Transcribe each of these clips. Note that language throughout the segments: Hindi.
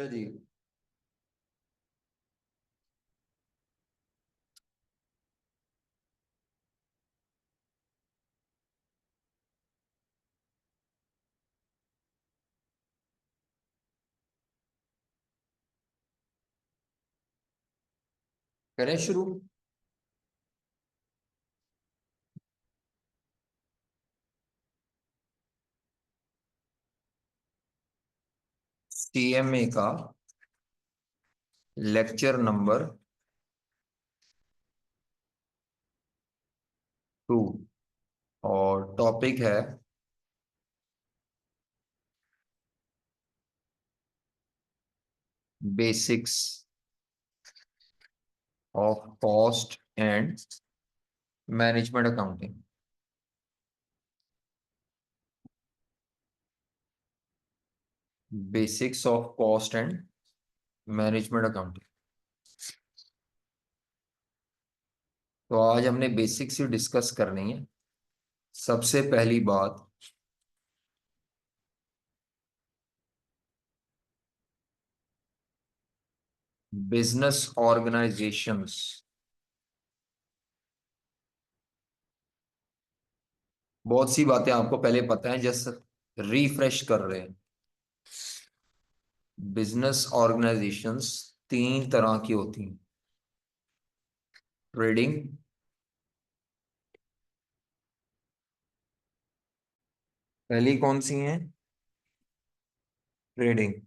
अच्छा जी। करें शुरू। सीएमए का लेक्चर नंबर 2 और टॉपिक है basics of cost and management accounting. Basics of cost and management accounting. तो आज हमने बेसिक्स ही डिस्कस करनी है। सबसे पहली बात, बिजनेस ऑर्गेनाइजेशंस। बहुत सी बातें आपको पहले पता है, जैसे रिफ्रेश कर रहे हैं। बिजनेस ऑर्गेनाइजेशंस 3 तरह की होती हैं। ट्रेडिंग, पहली कौन सी है? ट्रेडिंग।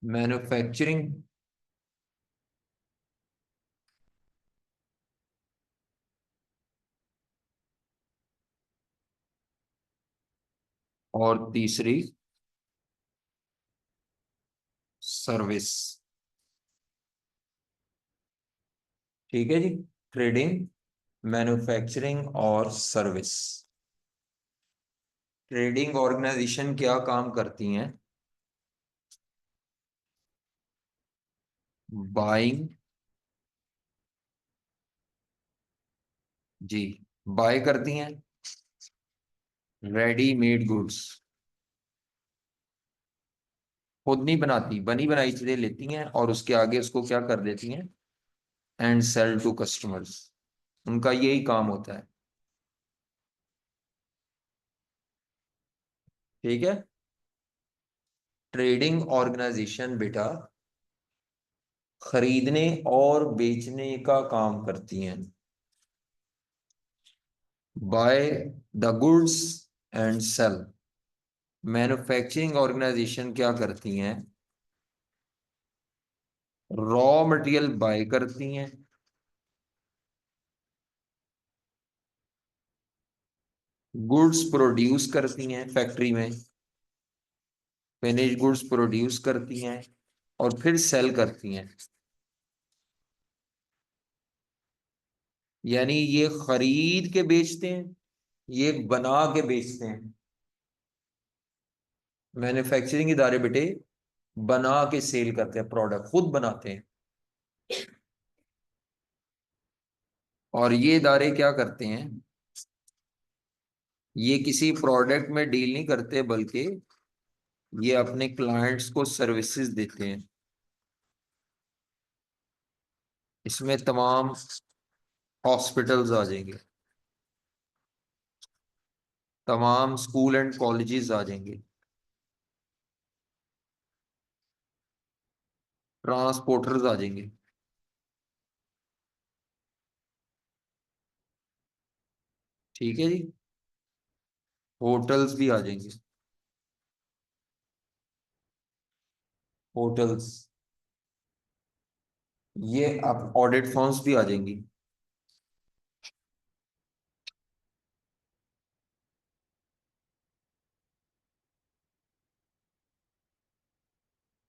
मैन्युफैक्चरिंग, और तीसरी सर्विस। ठीक है जी। ट्रेडिंग, मैन्युफैक्चरिंग और सर्विस। ट्रेडिंग ऑर्गेनाइजेशन क्या काम करती हैं? बाइंग, जी, बाय करती हैं रेडीमेड गुड्स। खुद नहीं बनाती, बनी बनाई चीजें लेती हैं और उसके आगे उसको क्या कर देती हैं? And sell to customers. उनका यही काम होता है। ठीक है। ट्रेडिंग ऑर्गेनाइजेशन बेटा खरीदने और बेचने का काम करती हैं। Buy the goods and sell. Manufacturing organisation क्या करती हैं? रॉ मटेरियल बाय करती हैं, गुड्स प्रोड्यूस करती हैं फैक्ट्री में, फिनिश गुड्स प्रोड्यूस करती हैं और फिर सेल करती हैं। यानी ये खरीद के बेचते हैं, ये बना के बेचते हैं। मैन्युफैक्चरिंग इदारे बेटे बना के सेल करते हैं, प्रोडक्ट खुद बनाते हैं। और ये इदारे क्या करते हैं? ये किसी प्रोडक्ट में डील नहीं करते, बल्कि ये अपने क्लाइंट्स को सर्विसेज देते हैं। इसमें तमाम हॉस्पिटल्स आ जाएंगे, तमाम स्कूल एंड कॉलेजेस आ जाएंगे, ट्रांसपोर्टर्स आ जाएंगे। ठीक है जी। होटल्स भी आ जाएंगे, होटल्स। ये अब ऑडिट फर्म्स भी आ जाएंगी।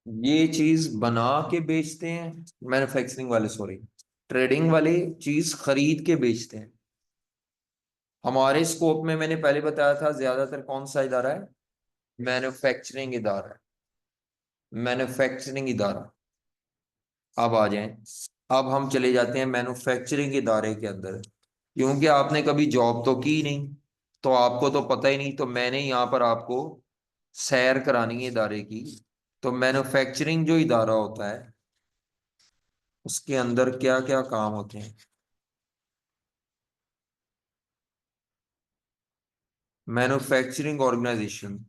ये चीज बना के बेचते हैं मैन्युफैक्चरिंग वाले, सॉरी, ट्रेडिंग वाले चीज खरीद के बेचते हैं। हमारे स्कोप में मैंने पहले बताया था, ज्यादातर कौन सा इदारा है? मैन्युफैक्चरिंग इदारा है। मैन्युफैक्चरिंग इदारा। अब आ जाएं अब हम चले जाते हैं मैन्युफैक्चरिंग के दायरे के अंदर, क्योंकि आपने कभी जॉब तो की नहीं, तो आपको तो पता ही नहीं, तो मैंने यहाँ पर आपको सैर करानी है इदारे की। तो मैन्युफैक्चरिंग जो इदारा होता है उसके अंदर क्या क्या काम होते हैं। मैन्युफैक्चरिंग ऑर्गेनाइजेशन,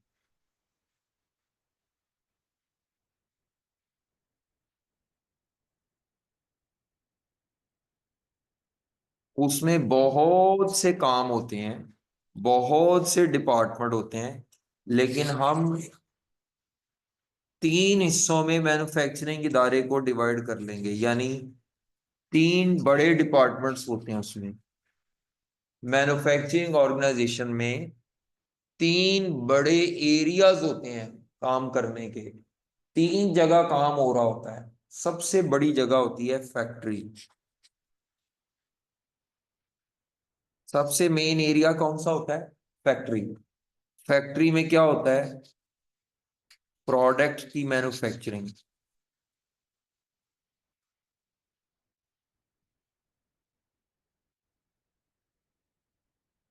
उसमें बहुत से काम होते हैं, बहुत से डिपार्टमेंट होते हैं, लेकिन हम तीन हिस्सों में मैन्युफैक्चरिंग इदारे को डिवाइड कर लेंगे, यानी तीन बड़े डिपार्टमेंट्स होते हैं उसमें। मैन्युफैक्चरिंग ऑर्गेनाइजेशन में तीन बड़े एरियाज होते हैं काम करने के, तीन जगह काम हो रहा होता है। सबसे बड़ी जगह होती है फैक्ट्री। सबसे मेन एरिया कौन सा होता है? फैक्ट्री। फैक्ट्री में क्या होता है? प्रोडक्ट की मैन्युफैक्चरिंग।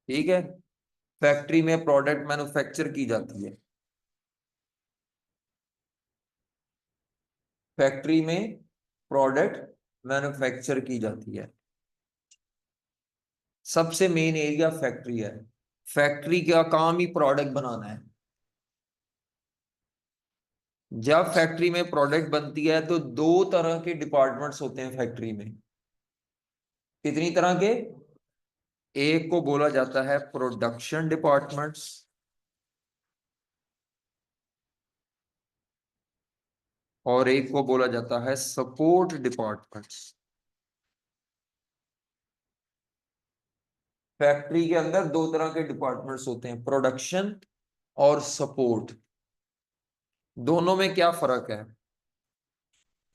ठीक है, फैक्ट्री में प्रोडक्ट मैन्युफैक्चर की जाती है। फैक्ट्री में प्रोडक्ट मैन्युफैक्चर की जाती है। सबसे मेन एरिया फैक्ट्री है। फैक्ट्री का काम ही प्रोडक्ट बनाना है। जब फैक्ट्री में प्रोडक्ट बनती है तो दो तरह के डिपार्टमेंट्स होते हैं फैक्ट्री में। कितनी तरह के? एक को बोला जाता है प्रोडक्शन डिपार्टमेंट्स, और एक को बोला जाता है सपोर्ट डिपार्टमेंट्स। फैक्ट्री के अंदर दो तरह के डिपार्टमेंट्स होते हैं, प्रोडक्शन और सपोर्ट। दोनों में क्या फर्क है?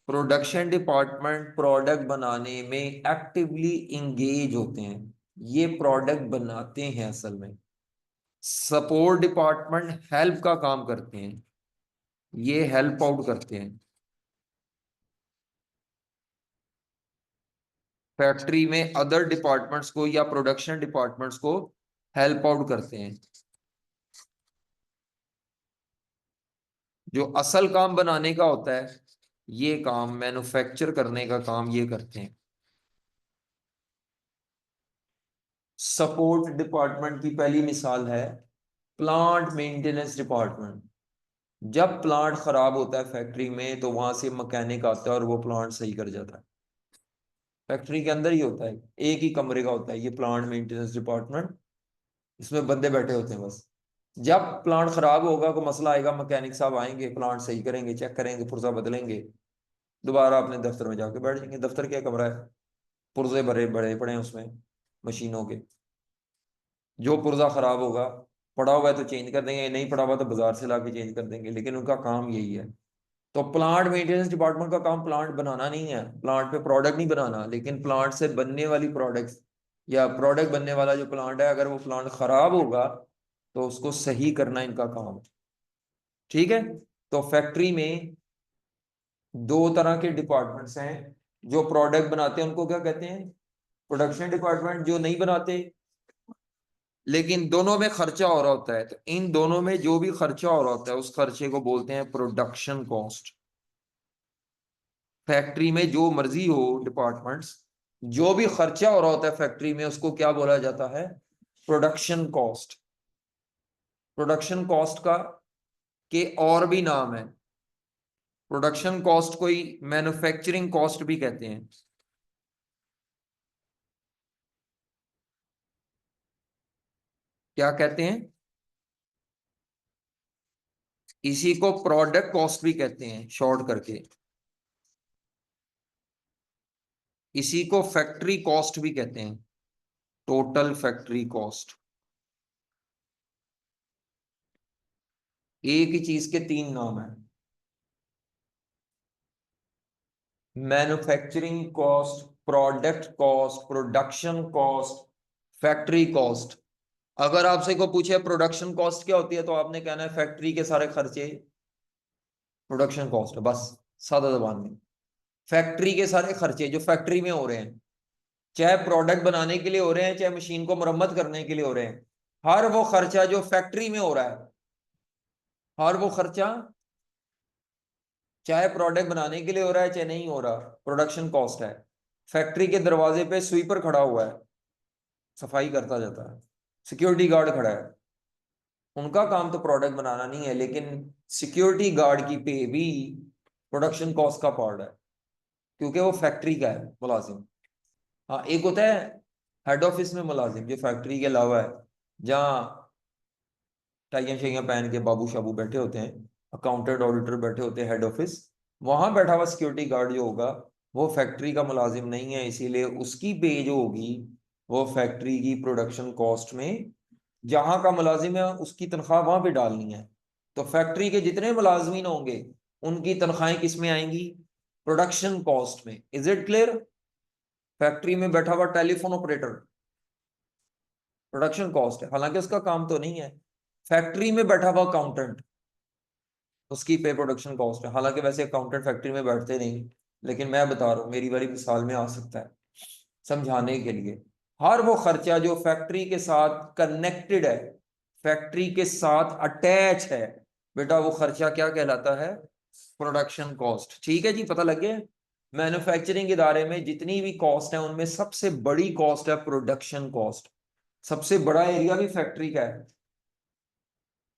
प्रोडक्शन डिपार्टमेंट प्रोडक्ट बनाने में एक्टिवली इंगेज होते हैं, ये प्रोडक्ट बनाते हैं असल में। सपोर्ट डिपार्टमेंट हेल्प का काम करते हैं, ये हेल्प आउट करते हैं। फैक्ट्री में अदर डिपार्टमेंट्स को या प्रोडक्शन डिपार्टमेंट्स को हेल्प आउट करते हैं। जो असल काम बनाने का होता है, ये काम मैन्युफैक्चर करने का काम ये करते हैं। सपोर्ट डिपार्टमेंट की पहली मिसाल है प्लांट मेंटेनेंस डिपार्टमेंट। जब प्लांट खराब होता है फैक्ट्री में तो वहां से मैकेनिक आता है और वो प्लांट सही कर जाता है। फैक्ट्री के अंदर ही होता है, एक ही कमरे का होता है ये प्लांट मेंटेनेंस डिपार्टमेंट। इसमें बंदे बैठे होते हैं बस। जब प्लांट खराब होगा, कोई मसला आएगा, मैकेनिक साहब आएंगे, प्लांट सही करेंगे, चेक करेंगे, पुर्जा बदलेंगे, दोबारा अपने दफ्तर में जाके बैठ जाएंगे। दफ्तर क्या कमरा है, पुर्जे भरे बड़े पड़े हैं उसमें मशीनों के। जो पुर्जा खराब होगा, पड़ा हुआ है तो चेंज कर देंगे, नहीं पड़ा हुआ तो बाजार से लाके चेंज कर देंगे, लेकिन उनका काम यही है। तो प्लांट मेंटेनेंस डिपार्टमेंट का काम प्लांट बनाना नहीं है, प्लांट पे प्रोडक्ट नहीं बनाना, लेकिन प्लांट से बनने वाली प्रोडक्ट्स या प्रोडक्ट बनने वाला जो प्लांट है, अगर वो प्लांट खराब होगा तो उसको सही करना इनका काम है। ठीक है, तो फैक्ट्री में दो तरह के डिपार्टमेंट्स हैं। जो प्रोडक्ट बनाते हैं उनको क्या कहते हैं? Production department. जो नहीं बनाते लेकिन दोनों में खर्चा हो रहा होता है, तो इन दोनों में जो भी खर्चा हो रहा होता है उस खर्चे को बोलते हैं प्रोडक्शन कॉस्ट। फैक्ट्री में जो मर्जी हो डिपार्टमेंट्स, जो भी खर्चा हो रहा होता है फैक्ट्री में उसको क्या बोला जाता है? Production cost. प्रोडक्शन कॉस्ट का के और भी नाम है। प्रोडक्शन कॉस्ट को ही मैन्युफैक्चरिंग कॉस्ट भी कहते हैं। क्या कहते हैं? इसी को प्रोडक्ट कॉस्ट भी कहते हैं शॉर्ट करके। इसी को फैक्ट्री कॉस्ट भी कहते हैं, टोटल फैक्ट्री कॉस्ट। एक ही चीज के तीन नाम है। Manufacturing cost, product cost, production cost, factory cost. अगर आपसे को पूछे प्रोडक्शन कॉस्ट क्या होती है, तो आपने कहना है फैक्ट्री के सारे खर्चे प्रोडक्शन कॉस्ट है, बस सादा जबान में। फैक्ट्री के सारे खर्चे जो फैक्ट्री में हो रहे हैं, चाहे प्रोडक्ट बनाने के लिए हो रहे हैं, चाहे मशीन को मरम्मत करने के लिए हो रहे हैं, हर वो खर्चा जो फैक्ट्री में हो रहा है, हर वो खर्चा चाहे प्रोडक्ट बनाने के लिए हो रहा है चाहे नहीं हो रहा, प्रोडक्शन कॉस्ट है। फैक्ट्री के दरवाजे पे स्वीपर खड़ा हुआ है, सफाई करता जाता है, सिक्योरिटी गार्ड खड़ा है, उनका काम तो प्रोडक्ट बनाना नहीं है, लेकिन सिक्योरिटी गार्ड की पे भी प्रोडक्शन कॉस्ट का पार्ट है, क्योंकि वो फैक्ट्री का है मुलाजिम। हाँ, एक होता है हेड ऑफिस में मुलाजिम जो फैक्ट्री के अलावा है, जहाँ टाइयां शाइयां पहन के बाबू शाबू बैठे होते हैं, अकाउंटेंट ऑडिटर बैठे होते हैं हेड ऑफिस, वहां बैठा हुआ सिक्योरिटी गार्ड जो होगा वो फैक्ट्री का मुलाजिम नहीं है, इसीलिए उसकी पे जो होगी वो फैक्ट्री की प्रोडक्शन कॉस्ट में, जहां का मुलाजिम है उसकी तनख्वाह वहां पे डालनी है। तो फैक्ट्री के जितने मुलाजमीन होंगे उनकी तनख्वाहें किस में आएंगी? प्रोडक्शन कॉस्ट में। Is it clear? फैक्ट्री में बैठा हुआ टेलीफोन ऑपरेटर प्रोडक्शन कॉस्ट है, हालांकि उसका काम तो नहीं है। फैक्ट्री में बैठा हुआ अकाउंटेंट, उसकी पे प्रोडक्शन कॉस्ट है, हालांकि वैसे अकाउंटेंट फैक्ट्री में बैठते नहीं, लेकिन मैं बता रहा हूँ मेरी वाली मिसाल में आ सकता है समझाने के लिए। हर वो खर्चा जो फैक्ट्री के साथ कनेक्टेड है, फैक्ट्री के साथ अटैच है, बेटा वो खर्चा क्या कहलाता है? Production cost. ठीक है जी, पता लग गया? मैन्युफैक्चरिंग इदारे में जितनी भी कॉस्ट है उनमें सबसे बड़ी कॉस्ट है प्रोडक्शन कॉस्ट, सबसे बड़ा एरिया भी फैक्ट्री का है,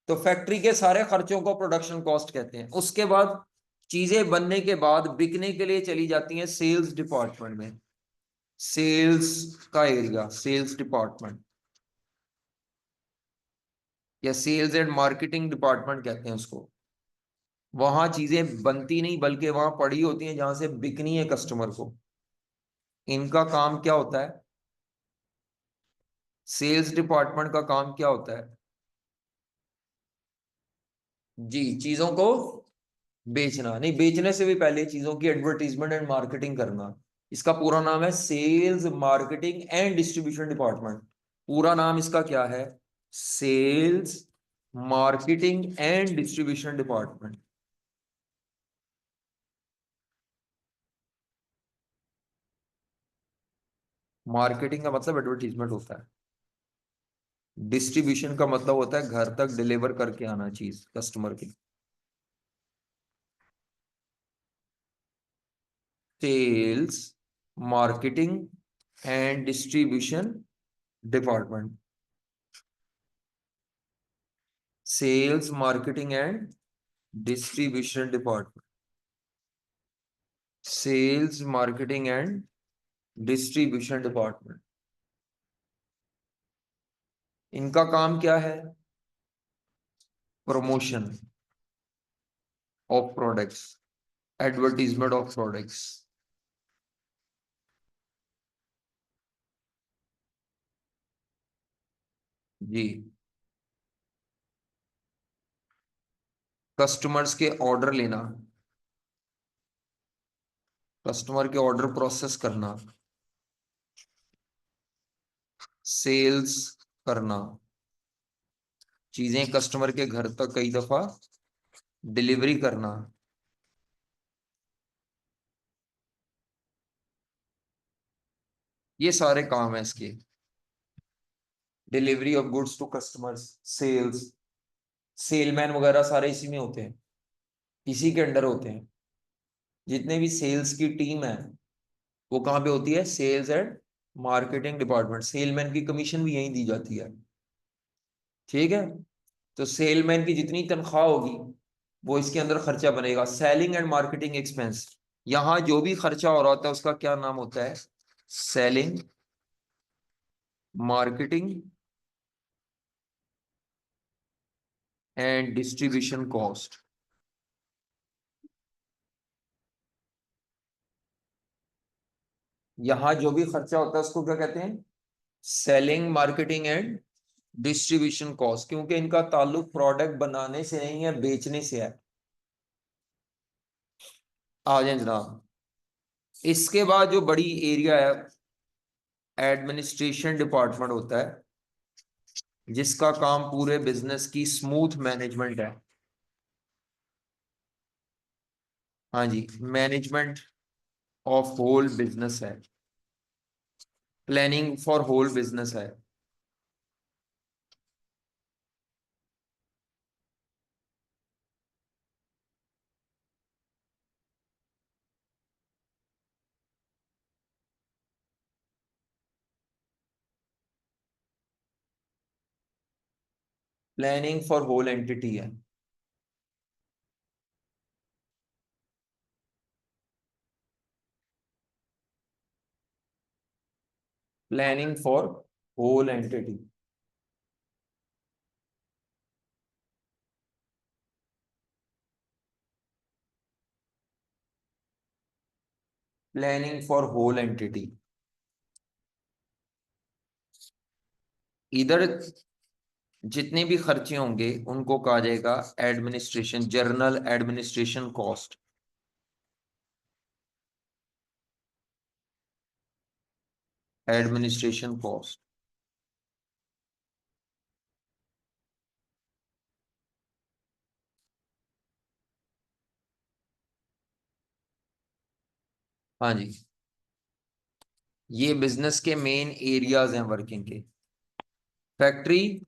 तो फैक्ट्री के सारे खर्चों को प्रोडक्शन कॉस्ट कहते हैं। उसके बाद चीजें बनने के बाद बिकने के लिए चली जाती हैं सेल्स डिपार्टमेंट में, सेल्स का एरिया, सेल्स डिपार्टमेंट या सेल्स एंड मार्केटिंग डिपार्टमेंट कहते हैं उसको। वहां चीजें बनती नहीं बल्कि वहां पड़ी होती हैं जहां से बिकनी है कस्टमर को। इनका काम क्या होता है? सेल्स डिपार्टमेंट का काम क्या होता है जी? चीजों को बेचना नहीं, बेचने से भी पहले चीजों की एडवर्टीजमेंट एंड मार्केटिंग करना। इसका पूरा नाम है sales marketing and distribution department. पूरा नाम इसका क्या है? Sales marketing and distribution department. Marketing का मतलब एडवर्टीजमेंट होता है, डिस्ट्रीब्यूशन का मतलब होता है घर तक डिलीवर करके आना चीज कस्टमर की। Sales marketing and distribution department, sales marketing and distribution department, sales marketing and distribution department. इनका काम क्या है? Promotion of products, advertisement of products. जी, कस्टमर्स के ऑर्डर लेना, कस्टमर के ऑर्डर प्रोसेस करना, सेल्स करना, चीजें कस्टमर के घर तक कई दफा डिलीवरी करना, ये सारे काम है इसके। Delivery of goods to customers, sales, salesman वगैरह सारे इसी में होते हैं, इसी के अंडर होते हैं। जितने भी सेल्स की टीम है वो कहाँ पे होती है? Sales and marketing department. Salesman की कमीशन भी यहीं दी जाती है। ठीक है, तो सेलमैन की जितनी तनख्वाह होगी वो इसके अंदर खर्चा बनेगा, सेलिंग एंड मार्केटिंग एक्सपेंस। यहाँ जो भी खर्चा हो रहा होता है उसका क्या नाम होता है? Selling marketing and distribution cost. यहाँ जो भी खर्चा होता है उसको क्या कहते हैं? Selling marketing and distribution cost, क्योंकि इनका ताल्लुक प्रोडक्ट बनाने से नहीं है, बेचने से है। आ जाए जनाब। इसके बाद जो बड़ी एरिया है एडमिनिस्ट्रेशन डिपार्टमेंट होता है, जिसका काम पूरे बिजनेस की स्मूथ मैनेजमेंट है। हाँ जी, मैनेजमेंट ऑफ होल बिजनेस है, प्लानिंग फॉर होल बिजनेस है। प्लानिंग फॉर होल एंटिटी है। Planning for whole entity. Planning for whole entity, इधर जितने भी खर्चे होंगे उनको कहा जाएगा administration, general administration cost. Administration cost. हाँ जी, ये बिजनेस के मेन एरियाज हैं वर्किंग के। Factory,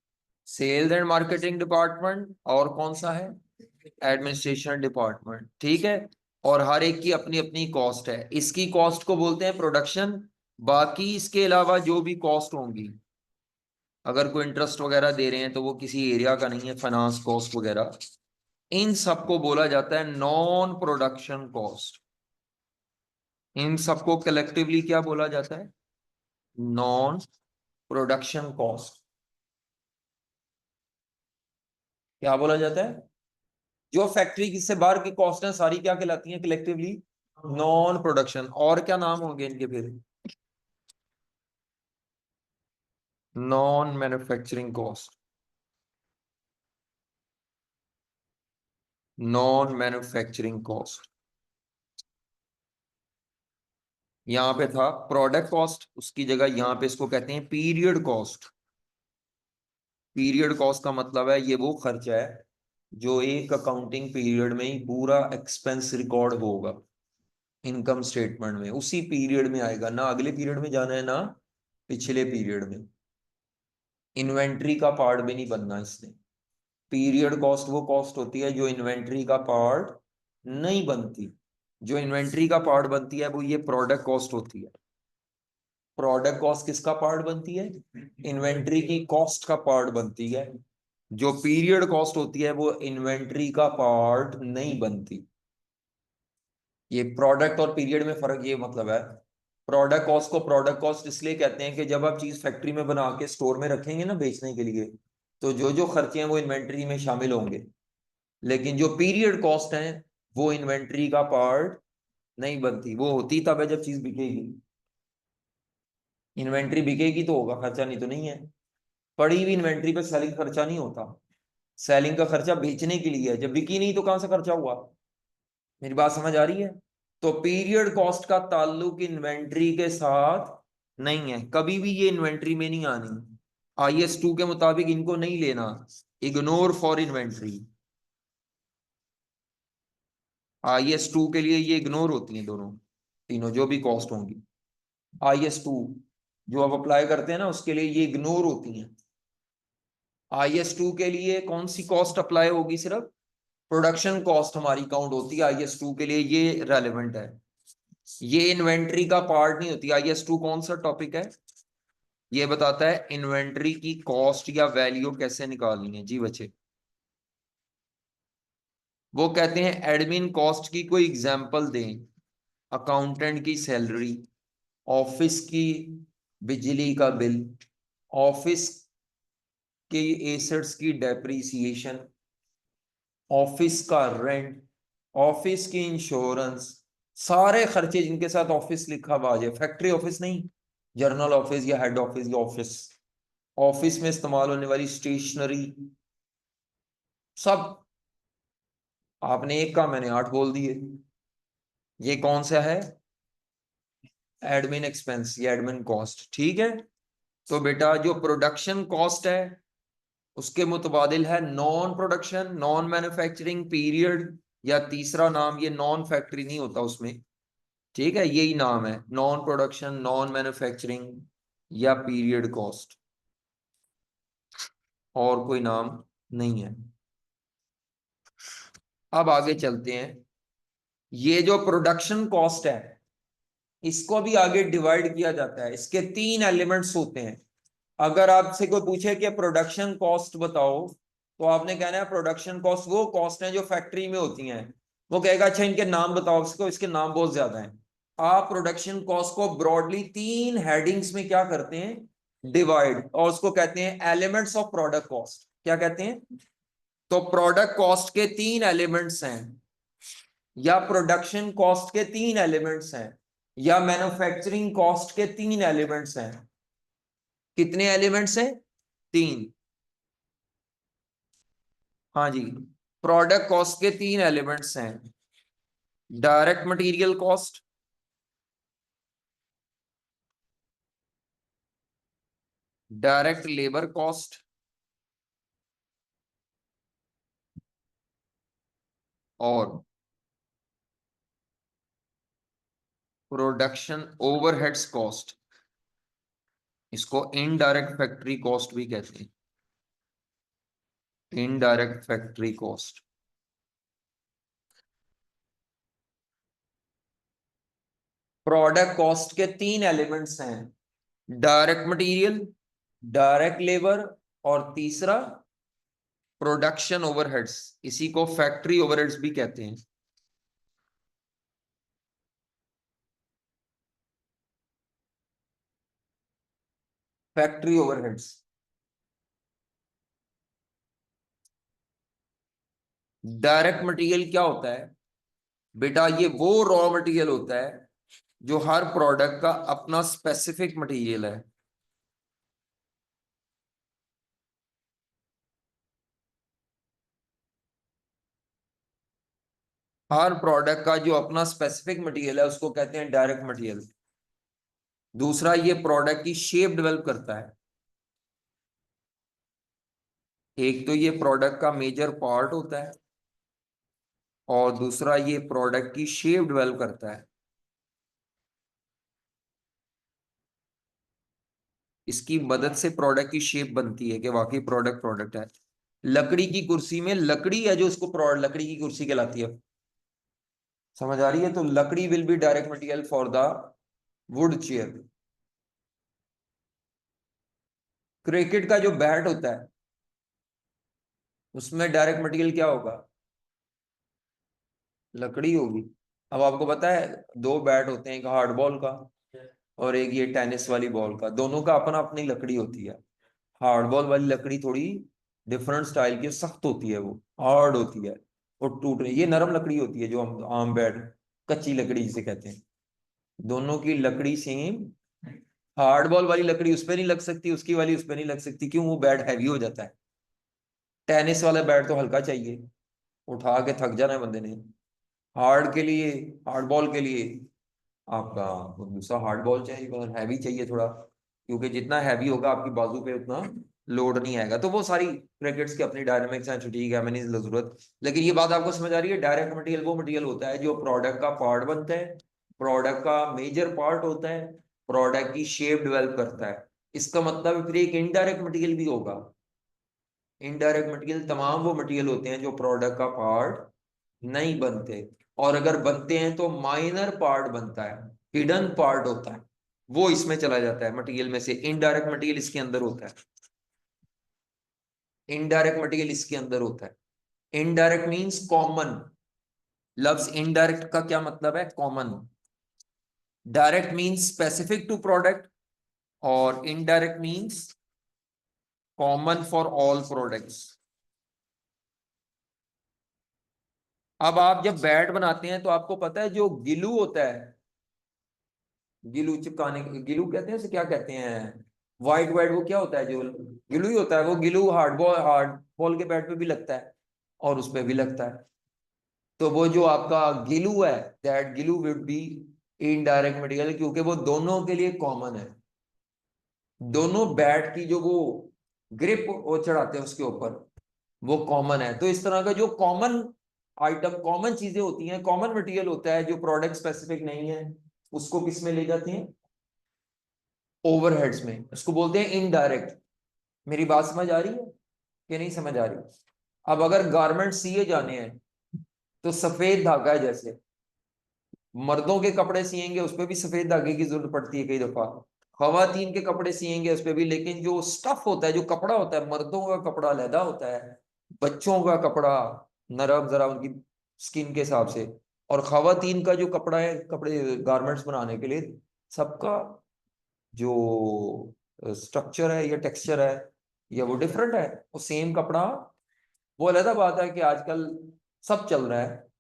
sales and marketing department, और कौन सा है, एडमिनिस्ट्रेशन डिपार्टमेंट, ठीक है। और हर एक की अपनी अपनी कॉस्ट है, इसकी कॉस्ट को बोलते हैं प्रोडक्शन। बाकी इसके अलावा जो भी कॉस्ट होंगी, अगर कोई इंटरेस्ट वगैरह दे रहे हैं तो वो किसी एरिया का नहीं है, फाइनेंस कॉस्ट वगैरह, इन सबको बोला जाता है नॉन प्रोडक्शन कॉस्ट। इन सबको कलेक्टिवली क्या बोला जाता है, नॉन प्रोडक्शन कॉस्ट। क्या बोला जाता है, जो फैक्ट्री से बाहर की कॉस्ट है सारी क्या कहलाती हैं कलेक्टिवली, नॉन प्रोडक्शन। और क्या नाम होंगे इनके फिर, non manufacturing cost, non manufacturing cost. यहां पे था प्रोडक्ट कॉस्ट, उसकी जगह यहां पे इसको कहते हैं पीरियड कॉस्ट। पीरियड कॉस्ट का मतलब है ये वो खर्चा है जो एक अकाउंटिंग पीरियड में ही पूरा एक्सपेंस रिकॉर्ड होगा इनकम स्टेटमेंट में, उसी पीरियड में आएगा, ना अगले पीरियड में जाना है ना पिछले पीरियड में। इन्वेंट्री का पार्ट भी नहीं बनना इसने। पीरियड कॉस्ट वो कॉस्ट होती है जो इन्वेंट्री का पार्ट नहीं बनती। जो इन्वेंट्री का पार्ट बनती है वो ये प्रोडक्ट कॉस्ट होती है। प्रोडक्ट कॉस्ट किसका पार्ट बनती है, इन्वेंट्री की कॉस्ट का पार्ट बनती है। जो पीरियड कॉस्ट होती है वो इन्वेंट्री का पार्ट नहीं बनती। ये प्रोडक्ट और पीरियड में फर्क ये मतलब है, प्रोडक्ट कॉस्ट को प्रोडक्ट कॉस्ट इसलिए कहते हैं कि जब आप चीज फैक्ट्री में बना के स्टोर में रखेंगे ना बेचने के लिए, तो जो जो खर्चे हैं वो इन्वेंट्री में शामिल होंगे। लेकिन जो पीरियड कॉस्ट है वो इन्वेंट्री का पार्ट नहीं बनती, वो होती तब है जब चीज बिकेगी। इन्वेंट्री बिकेगी तो होगा खर्चा, नहीं तो नहीं है। पड़ी हुई इन्वेंट्री पे सेलिंग खर्चा नहीं होता। सेलिंग का खर्चा बेचने के लिए है, जब बिकी नहीं तो कहां से खर्चा हुआ। मेरी बात समझ आ रही है। तो पीरियड कॉस्ट का ताल्लुक इन्वेंट्री के साथ नहीं है, कभी भी ये इन्वेंट्री में नहीं आनी। IS 2 के मुताबिक इनको नहीं लेना, इग्नोर फॉर इन्वेंट्री। IS 2 के लिए ये इग्नोर होती हैं दोनों तीनों जो भी कॉस्ट होंगी। IS 2 जो आप अप्लाई करते हैं ना उसके लिए ये इग्नोर होती हैं। IS 2 के लिए कौन सी कॉस्ट अप्लाई होगी, सिर्फ प्रोडक्शन कॉस्ट हमारी काउंट होती है। IS 2 के लिए ये रेलेवेंट है, ये इन्वेंट्री का पार्ट नहीं होती। IS 2 कौन सा टॉपिक है, ये बताता है इन्वेंट्री की कॉस्ट या वैल्यू कैसे निकालनी है। जी बच्चे, वो कहते हैं एडमिन कॉस्ट की कोई एग्जांपल दें। अकाउंटेंट की सैलरी, ऑफिस की बिजली का बिल, ऑफिस के एसेट्स की डेप्रिसिएशन, ऑफिस का रेंट, ऑफिस की इंश्योरेंस, सारे खर्चे जिनके साथ ऑफिस लिखा हुआ है, फैक्ट्री ऑफिस नहीं, जर्नल ऑफिस या हेड ऑफिस या ऑफिस, ऑफिस में इस्तेमाल होने वाली स्टेशनरी, सब। आपने एक का, मैंने 8 बोल दिए। ये कौन सा है, एडमिन एक्सपेंस या एडमिन कॉस्ट, ठीक है। तो बेटा जो प्रोडक्शन कॉस्ट है उसके मुतबादिल है non production, non manufacturing, period, या तीसरा नाम ये नॉन फैक्ट्री नहीं होता उसमें, ठीक है, यही नाम है, नॉन प्रोडक्शन, नॉन मैन्युफैक्चरिंग या पीरियड कॉस्ट, और कोई नाम नहीं है। अब आगे चलते हैं। ये जो प्रोडक्शन कॉस्ट है, इसको भी आगे डिवाइड किया जाता है, इसके तीन एलिमेंट्स होते हैं। अगर आपसे कोई पूछे कि प्रोडक्शन कॉस्ट बताओ, तो आपने कहना है प्रोडक्शन कॉस्ट वो कॉस्ट है जो फैक्ट्री में होती हैं। वो कहेगा अच्छा इनके नाम बताओ, इसको इसके नाम बहुत ज्यादा हैं। आप प्रोडक्शन कॉस्ट को ब्रॉडली तीन हेडिंग्स में क्या करते हैं, डिवाइड, और उसको कहते हैं एलिमेंट्स ऑफ प्रोडक्ट कॉस्ट। क्या कहते हैं? तो प्रोडक्ट कॉस्ट के तीन एलिमेंट्स हैं, या प्रोडक्शन कॉस्ट के तीन एलिमेंट्स हैं, या मैन्युफैक्चरिंग कॉस्ट के तीन एलिमेंट्स हैं। कितने एलिमेंट्स हैं? तीन। हाँ जी, प्रोडक्ट कॉस्ट के तीन एलिमेंट्स हैं, direct material cost, direct labour cost, और प्रोडक्शन ओवरहेड्स कॉस्ट। इसको इनडायरेक्ट फैक्ट्री कॉस्ट भी कहते हैं, indirect factory cost. Product cost के तीन एलिमेंट्स हैं, डायरेक्ट मटेरियल, डायरेक्ट लेबर, और तीसरा प्रोडक्शन ओवरहेड्स। इसी को फैक्ट्री ओवरहेड्स भी कहते हैं। Factory overheads. डायरेक्ट मटेरियल क्या होता है बेटा? ये वो रॉ मटेरियल होता है जो हर प्रोडक्ट का अपना स्पेसिफिक मटेरियल है। हर प्रोडक्ट का जो अपना स्पेसिफिक मटेरियल है उसको कहते हैं डायरेक्ट मटेरियल। दूसरा, ये प्रोडक्ट की शेप डेवलप करता है। एक तो ये प्रोडक्ट का मेजर पार्ट होता है, और दूसरा ये प्रोडक्ट की शेप डेवलप करता है। इसकी मदद से प्रोडक्ट की शेप बनती है कि वाकई प्रोडक्ट प्रोडक्ट है। लकड़ी की कुर्सी में लकड़ी है जो उसको लकड़ी की कुर्सी कहलाती है। समझ आ रही है? तो लकड़ी will be direct material for the wood chair. Cricket का जो बैट होता है उसमें डायरेक्ट मटेरियल क्या होगा? लकड़ी होगी। अब आपको पता है दो बैट होते हैं, एक हार्ड बॉल का और एक ये टेनिस वाली बॉल का, दोनों का अपना अपनी लकड़ी होती है। हार्ड बॉल वाली लकड़ी थोड़ी डिफरेंट स्टाइल की, सख्त होती है, वो हार्ड होती है और टूट रही, ये नरम लकड़ी होती है जो हम आम बैट, कच्ची लकड़ी जिसे कहते हैं। दोनों की लकड़ी सेम। हार्ड बॉल वाली लकड़ी उस पर नहीं लग सकती, उसकी वाली उस पर नहीं लग सकती, क्यों? वो बैट हैवी हो जाता है। टेनिस वाला बैट तो हल्का चाहिए, उठा के थक जाना है बंदे ने। हार्ड के लिए, हार्ड बॉल के लिए आपका वो दूसरा हार्ड बॉल चाहिए, और हैवी चाहिए थोड़ा, क्योंकि जितना हैवी होगा आपकी बाजू पे उतना लोड नहीं आएगा। तो वो सारी क्रिकेट्स की अपनी डायनामिक्स हैं, ठीक है, मैंने जरूरत। लेकिन ये बात आपको समझ आ रही है, डायरेक्ट मटेरियल वो मटेरियल होता है जो प्रोडक्ट का पार्ट बनता है, प्रोडक्ट का मेजर पार्ट होता है, प्रोडक्ट की शेप डेवलप करता है। इसका मतलब फिर एक इनडायरेक्ट मटेरियल भी होगा। इनडायरेक्ट मटेरियल तमाम वो मटेरियल होते हैं जो प्रोडक्ट का पार्ट नहीं बनते, और अगर बनते हैं तो माइनर पार्ट बनता है, हिडन पार्ट होता है, वो इसमें चला जाता है मटेरियल में से। इनडायरेक्ट मटेरियल इसके अंदर होता है, इनडायरेक्ट मटेरियल इसके अंदर होता है। Indirect means common. लफ्ज इनडायरेक्ट का क्या मतलब है? Common. Direct means specific to product, और indirect means common for all products. अब आप जब बैट बनाते हैं तो आपको पता है जो गिलू होता है, गिलू चिपकाने, गिलू कहते हैं उसे, क्या कहते हैं, वाइट वाइट, वो क्या होता है? जो गिलू ही होता है वो। गिलू हार्ड बॉल के बैट पे भी लगता है और उस पे भी लगता है। तो वो जो आपका गिलू है, that glue will be indirect material, क्योंकि वो दोनों के लिए कॉमन है। दोनों बैट की जो वो ग्रिप वो चढ़ाते हैं उसके ऊपर, वो कॉमन है। तो इस तरह का जो कॉमन आइटम कॉमन चीजें होती हैं, कॉमन मटेरियल होता है जो प्रोडक्ट स्पेसिफिक नहीं है, उसको किस में ले जाते हैं? ओवरहेड्स में। उसको बोलते हैं इनडायरेक्ट। मेरी बात समझ आ रही है कि नहीं समझ आ रही? अब अगर गारमेंट सिए जाने हैं तो सफेद धागा है, जैसे मर्दों के कपड़े सिएंगे उस पर भी सफेद धागे की जरूरत पड़ती है कई दफा, खवातीन के कपड़े सिएंगे उस पर भी, लेकिन जो स्टफ होता है, जो कपड़ा होता है, मर्दों का कपड़ा अलहदा होता है, बच्चों का कपड़ा नरम जरा उनकी स्किन के हिसाब से, और खवातीन का जो कपड़ा है कपड़े गारमेंट्स बनाने के लिए, सबका जो स्ट्रक्चर है या टेक्सचर है या वो डिफरेंट है, वो सेम कपड़ा। वो अलहदा बात है कि आजकल सब चल रहा है,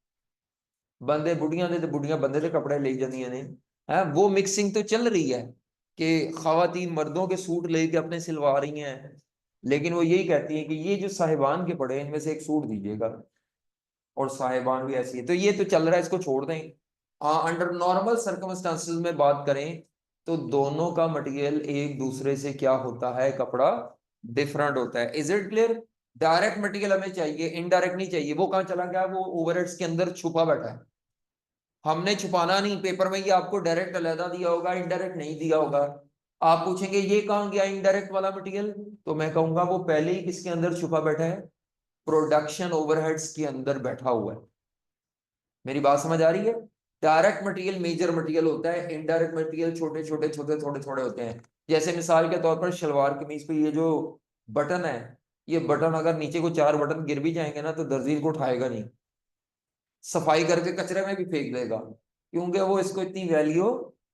बंदे बुढ़िया दे बुढ़िया बंदे दे कपड़े ले जानिया ने है, वो मिक्सिंग तो चल रही है कि खवातीन मर्दों के सूट लेके अपने सिलवा रही हैं, लेकिन वो यही कहती है कि ये जो साहिबान के पड़े हैं इनमें से एक सूट दीजिएगा, और साहिबान भी ऐसी है, तो ये तो चल रहा है, इसको छोड़ दें। हाँ, अंडर नॉर्मल सर्कमस्टांसिस में बात करें तो दोनों का मटेरियल एक दूसरे से क्या होता है, कपड़ा डिफरेंट होता है। Is it clear? Direct material हमें चाहिए, इनडायरेक्ट नहीं चाहिए। वो कहाँ चला गया? वो ओवरहेड्स के अंदर छुपा बैठा है, हमने छुपाना नहीं। पेपर में ये आपको डायरेक्ट अलहदा दिया होगा, इनडायरेक्ट नहीं दिया होगा। आप पूछेंगे ये कहाँ गया इनडायरेक्ट वाला मटेरियल, तो मैं कहूंगा वो पहले ही किसके अंदर छुपा बैठा है? प्रोडक्शन ओवरहेड्स के अंदर बैठा हुआ है। मेरी बात समझ आ रही है? डायरेक्ट मटेरियल मेजर मटेरियल होता है, इनडायरेक्ट मटेरियल छोटे छोटे छोटे थोड़े थोड़े होते हैं। जैसे मिसाल के तौर पर शलवार कमीज पे ये जो बटन है, ये बटन अगर नीचे को 4 बटन गिर भी जाएंगे ना तो दर्जी को उठाएगा नहीं, सफाई करके कचरे में भी फेंक देगा, क्योंकि वो इसको इतनी वैल्यू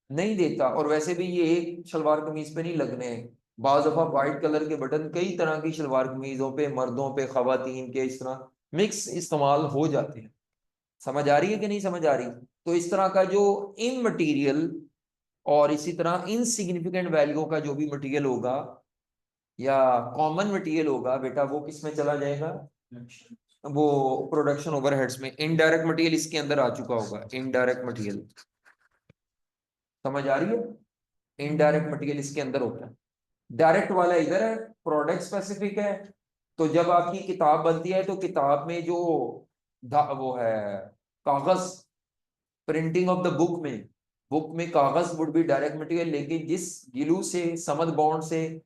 नहीं देता। और वैसे भी ये एक शलवार कमीज पे नहीं लगने हैं, बाज दफा व्हाइट कलर के बटन कई तरह की शलवार कमीजों पे, मर्दों पे, खवातीन के, इस तरह मिक्स इस्तेमाल हो जाते हैं। समझ आ रही है कि नहीं समझ आ रही? तो इस तरह का जो इन मटीरियल और इसी तरह इनसिग्निफिकेंट वैल्यू का जो भी मटेरियल होगा या कॉमन मटेरियल होगा बेटा, वो किस में चला जाएगा? वो प्रोडक्शन ओवरहेड्स में। इनडायरेक्ट मटेरियल इसके अंदर आ चुका होगा, इनडायरेक्ट मटेरियल। समझ आ रही है? इनडायरेक्ट मटेरियल इसके अंदर होता है, डायरेक्ट वाला इधर है, प्रोडक्ट स्पेसिफिक है। तो जब आपकी किताब बनती है तो किताब में जो वो है कागज, प्रिंटिंग ऑफ द बुक में, बुक में कागज वुड बी डायरेक्ट मटेरियल, लेकिन जिस गिलू से, समद बॉन्ड से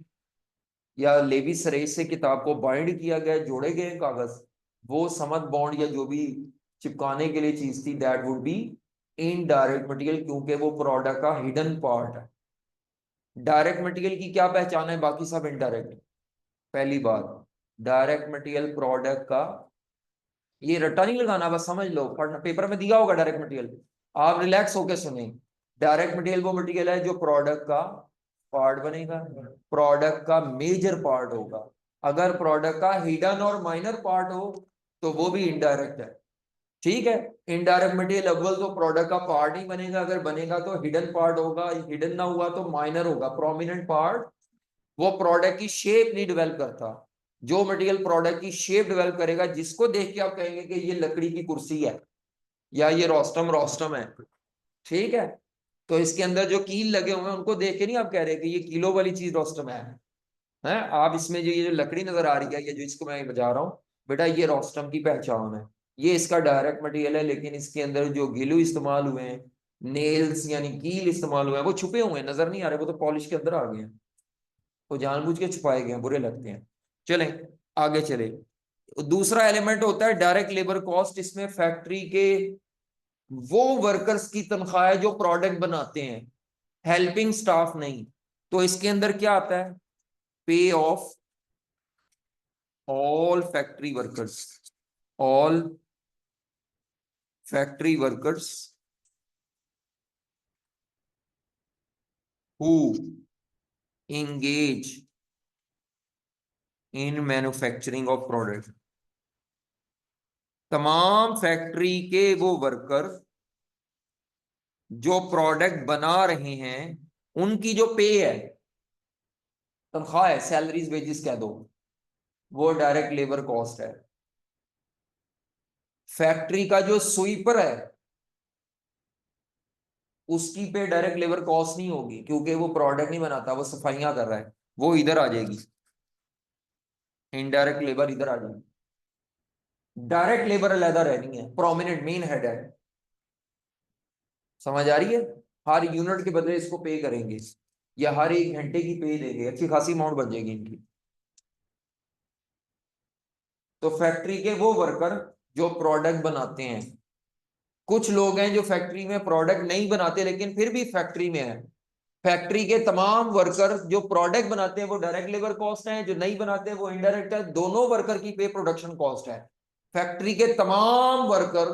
या लेवी सरेश से किताब को बाइंड किया गया, जोड़े गए कागज, वो समद बॉन्ड या जो भी चिपकाने के लिए चीज थी, that would be indirect material, क्योंकि वो प्रोडक्ट का हिडन पार्ट है। डायरेक्ट मटेरियल की क्या पहचान है, बाकी सब इनडायरेक्ट? पहली बात, डायरेक्ट मटेरियल प्रोडक्ट का, ये रट्टा नहीं लगाना, बस समझ लो, पढ़ना पेपर में दिया होगा डायरेक्ट मटेरियल, आप रिलैक्स होकर सुने। डायरेक्ट मटेरियल वो मटेरियल है जो प्रोडक्ट का पार्ट बनेगा, प्रोडक्ट का मेजर पार्ट होगा। अगर प्रोडक्ट का हिडन और माइनर पार्ट हो तो वो भी इनडायरेक्ट है। ठीक है? इनडायरेक्ट मटेरियल अव्वल तो प्रोडक्ट का पार्ट ही बनेगा, अगर बनेगा तो हिडन पार्ट होगा, हिडन ना हुआ तो माइनर होगा। प्रोमिनेंट पार्ट वो प्रोडक्ट की शेप नहीं डेवलप करता। जो मटेरियल प्रोडक्ट की शेप डेवलप करेगा, जिसको देख के आप कहेंगे कि ये लकड़ी की कुर्सी है या ये रोस्टम रोस्टम है, ठीक है, तो इसके अंदर जो कील लगे हुए हैं उनको देख के नहीं आप कह रहे कि ये किलो वाली चीज रोस्टम है आप इसमें जो ये जो लकड़ी नजर आ रही है, ये जो इसको मैं बजा रहा हूँ बेटा, ये रोस्टम की पहचान है, ये इसका डायरेक्ट मटेरियल है, लेकिन इसके अंदर जो गिलू इस्तेमाल हुए हैं, नेल्स यानी कील इस्तेमाल हुए हैं, वो छुपे हुए हैं, नजर नहीं आ रहे, वो तो पॉलिश के अंदर आ गए हैं, वो जानबूझ के छुपाए गए हैं, बुरे लगते हैं। चलें आगे चले। दूसरा एलिमेंट होता है डायरेक्ट लेबर कॉस्ट। इसमें फैक्ट्री के वो वर्कर्स की तनख्वाह है जो प्रोडक्ट बनाते हैं, हेल्पिंग स्टाफ नहीं। तो इसके अंदर क्या आता है? पे of all factory workers, all factory workers who engage in manufacturing of product. तमाम फैक्ट्री के वो वर्कर जो प्रोडक्ट बना रहे हैं, उनकी जो पे है, तनख्वाह है, सैलरीज वेजेस कह दो, वो डायरेक्ट लेबर कॉस्ट है। फैक्ट्री का जो स्वीपर है उसकी पे डायरेक्ट लेबर कॉस्ट नहीं होगी, क्योंकि वो प्रोडक्ट नहीं बनाता, वो सफाइयां कर रहा है, वो इधर आ जाएगी, इनडायरेक्ट लेबर इधर आ जाएगी। डायरेक्ट लेबर अलहदा रहनी है, प्रोमिनेंट मेन हेड है। समझ आ रही है? हर यूनिट के बदले इसको पे करेंगे या हर एक घंटे की पे देंगे, अच्छी खासी अमाउंट बन जाएगी इनकी। तो फैक्ट्री के वो वर्कर जो प्रोडक्ट बनाते हैं, कुछ लोग हैं जो फैक्ट्री में प्रोडक्ट नहीं बनाते लेकिन फिर भी फैक्ट्री में है। फैक्ट्री के तमाम वर्कर जो प्रोडक्ट बनाते हैं वो डायरेक्ट लेबर कॉस्ट है, जो नहीं बनाते हैं वो इनडायरेक्ट है। दोनों वर्कर की पे प्रोडक्शन कॉस्ट है। फैक्ट्री के तमाम वर्कर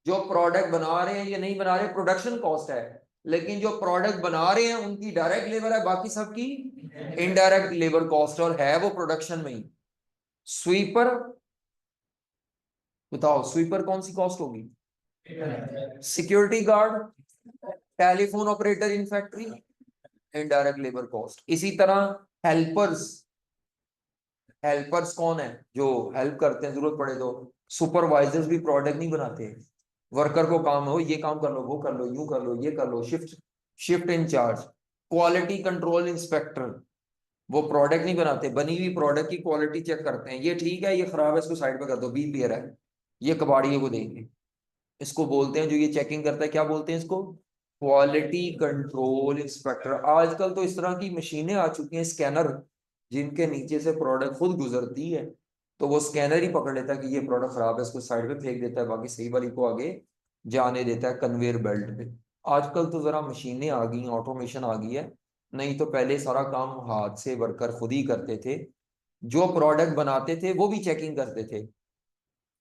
जो प्रोडक्ट बना रहे हैं या नहीं बना रहे प्रोडक्शन कॉस्ट है, लेकिन जो प्रोडक्ट बना रहे हैं उनकी डायरेक्ट लेबर है, बाकी सबकी इनडायरेक्ट लेबर कॉस्ट, और है वो प्रोडक्शन में ही। स्वीपर, बताओ स्वीपर कौन सी कॉस्ट होगी? Security guard, telephone operator in factory, indirect labour cost. इसी तरह हेल्पर्स, हेल्पर्स कौन है? जो हेल्प करते हैं जरूरत पड़े तो। सुपरवाइजर्स भी प्रोडक्ट नहीं बनाते, वर्कर को काम हो ये काम कर लो, वो कर लो, यूं कर लो, ये कर लो, shift shift incharge. Quality control inspector, वो प्रोडक्ट नहीं बनाते, बनी हुई प्रोडक्ट की क्वालिटी चेक करते हैं, ये ठीक है ये खराब है इसको साइड पे कर दो, बी क्लियर है, ये कबाड़िए को देंगे। इसको बोलते हैं, जो ये चेकिंग करता है क्या बोलते हैं इसको? Quality control inspector. आजकल तो इस तरह की मशीनें आ चुकी हैं, स्कैनर, जिनके नीचे से प्रोडक्ट खुद गुजरती है, तो वो स्कैनर ही पकड़ लेता है कि ये प्रोडक्ट खराब है, इसको साइड पे फेंक देता है, बाकी सही वाली को आगे जाने देता है कन्वेयर बेल्ट पे। आजकल तो जरा मशीनें आ गई, ऑटोमेशन आ गई है, नहीं तो पहले सारा काम हाथ से वर्कर खुद ही करते थे। जो प्रोडक्ट बनाते थे वो भी चेकिंग करते थे,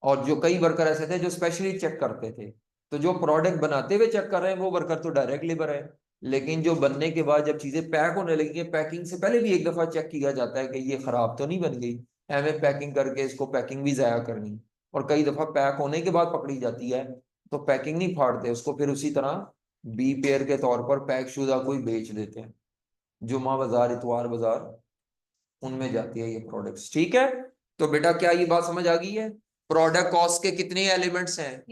और जो कई वर्कर ऐसे थे जो स्पेशली चेक करते थे। तो जो प्रोडक्ट बनाते हुए चेक कर रहे हैं वो वर्कर तो डायरेक्ट लेबर है, लेकिन जो बनने के बाद जब चीजें पैक होने लगी है, पैकिंग से पहले भी एक दफा चेक किया जाता है कि ये खराब तो नहीं बन गई, हमें पैकिंग करके इसको पैकिंग भी जाया करनी, और कई दफा पैक होने के बाद पकड़ी जाती है तो पैकिंग नहीं फाड़ते उसको, फिर उसी तरह बी पेयर के तौर पर पैक शुदा कोई बेच देते हैं। जुमा बाजार, इतवार बाजार, उनमें जाती है ये प्रोडक्ट्स। ठीक है, तो बेटा क्या ये बात समझ आ गई है? प्रोडक्ट कॉस्ट के कितने एलिमेंट्स हैं?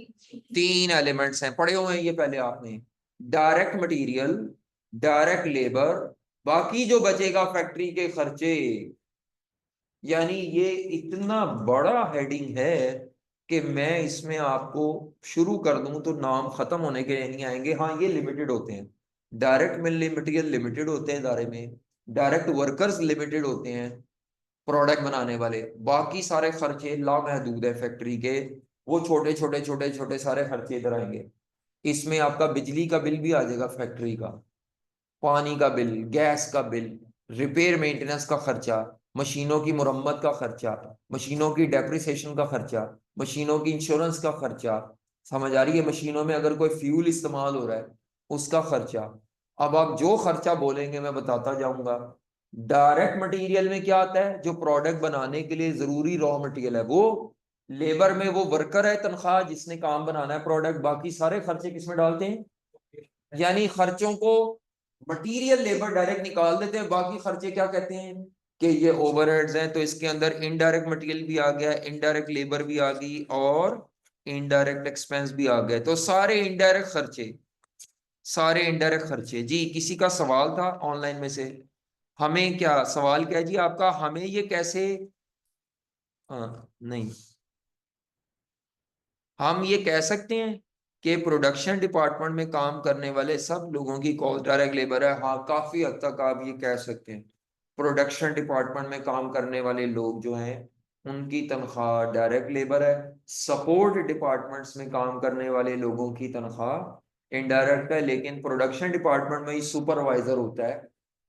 3 एलिमेंट्स हैं, पढ़े हुए हैं ये पहले आपने। डायरेक्ट मटेरियल, डायरेक्ट लेबर, बाकी जो बचेगा फैक्ट्री के खर्चे। यानी ये इतना बड़ा हेडिंग है कि मैं इसमें आपको शुरू कर दूं तो नाम खत्म होने के नहीं आएंगे। हाँ, ये लिमिटेड होते हैं, डायरेक्ट मटेरियल लिमिटेड होते हैं इदारे में, डायरेक्ट वर्कर्स लिमिटेड होते हैं प्रोडक्ट बनाने वाले, बाकी सारे खर्चे लामहदूद है फैक्ट्री के। वो छोटे छोटे छोटे छोटे सारे खर्चे इधर आएंगे। इसमें आपका बिजली का बिल भी आ जाएगा फैक्ट्री का, पानी का बिल, गैस का बिल, रिपेयर मेंटेनेंस का खर्चा, मशीनों की मुरम्मत का खर्चा, मशीनों की डेप्रिसिएशन का खर्चा, मशीनों की इंश्योरेंस का खर्चा। समझ आ रही है? मशीनों में अगर कोई फ्यूल इस्तेमाल हो रहा है उसका खर्चा। अब आप जो खर्चा बोलेंगे मैं बताता जाऊंगा। डायरेक्ट मटेरियल में क्या आता है? जो प्रोडक्ट बनाने के लिए जरूरी रॉ मटेरियल है वो। लेबर में वो वर्कर है, तनख्वाह, जिसने काम बनाना है प्रोडक्ट। बाकी सारे खर्चे किसमें डालते हैं? यानी खर्चों को मटेरियल लेबर डायरेक्ट निकाल देते हैं, बाकी खर्चे क्या कहते हैं कि ये ओवरहेड्स हैं। तो इसके अंदर इनडायरेक्ट मटेरियल भी आ गया, इनडायरेक्ट लेबर भी आ गई, और इनडायरेक्ट एक्सपेंस भी आ गए। तो सारे इनडायरेक्ट खर्चे, सारे इनडायरेक्ट खर्चे। जी किसी का सवाल था ऑनलाइन में से? हमें क्या सवाल क्या है जी आपका? हमें ये कैसे, हाँ नहीं, हम ये कह सकते हैं कि प्रोडक्शन डिपार्टमेंट में काम करने वाले सब लोगों की कॉस्ट डायरेक्ट लेबर है। हाँ, काफी हद तक आप ये कह सकते हैं। प्रोडक्शन डिपार्टमेंट में काम करने वाले लोग जो हैं उनकी तनख्वाह डायरेक्ट लेबर है। सपोर्ट डिपार्टमेंट्स में काम करने वाले लोगों की तनख्वाह इनडायरेक्ट है। लेकिन प्रोडक्शन डिपार्टमेंट में ही सुपरवाइजर होता है,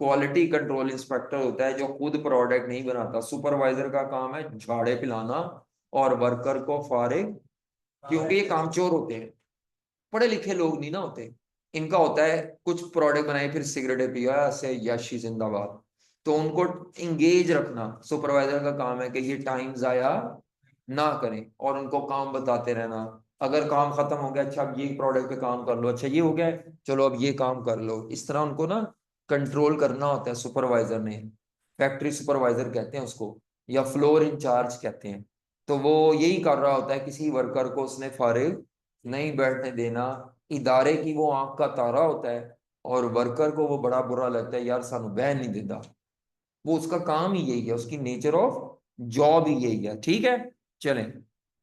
क्वालिटी कंट्रोल इंस्पेक्टर होता है, जो खुद प्रोडक्ट नहीं बनाता। सुपरवाइजर का काम है झाड़े पिलाना और वर्कर को फारिग, क्योंकि ये कामचोर होते हैं, पढ़े लिखे लोग नहीं ना होते। इनका होता है कुछ प्रोडक्ट बनाए फिर सिगरेटें पिया, ऐसे यशी जिंदाबाद। तो उनको इंगेज रखना सुपरवाइजर का काम है कि ये टाइम जाया ना करें, और उनको काम बताते रहना। अगर काम खत्म हो गया, अच्छा अब ये प्रोडक्ट पे काम कर लो, अच्छा ये हो गया है, चलो अब ये काम कर लो। इस तरह उनको ना कंट्रोल करना होता है सुपरवाइजर ने। फैक्ट्री सुपरवाइजर कहते हैं उसको, या फ्लोर इंचार्ज कहते हैं। तो वो यही कर रहा होता है, किसी वर्कर को उसने फारिग नहीं बैठने देना। इदारे की वो आंख का तारा होता है, और वर्कर को वो बड़ा बुरा लगता है, यार सानू बहन नहीं देता। वो उसका काम ही यही है, उसकी नेचर ऑफ जॉब ही यही है। ठीक है, चलें।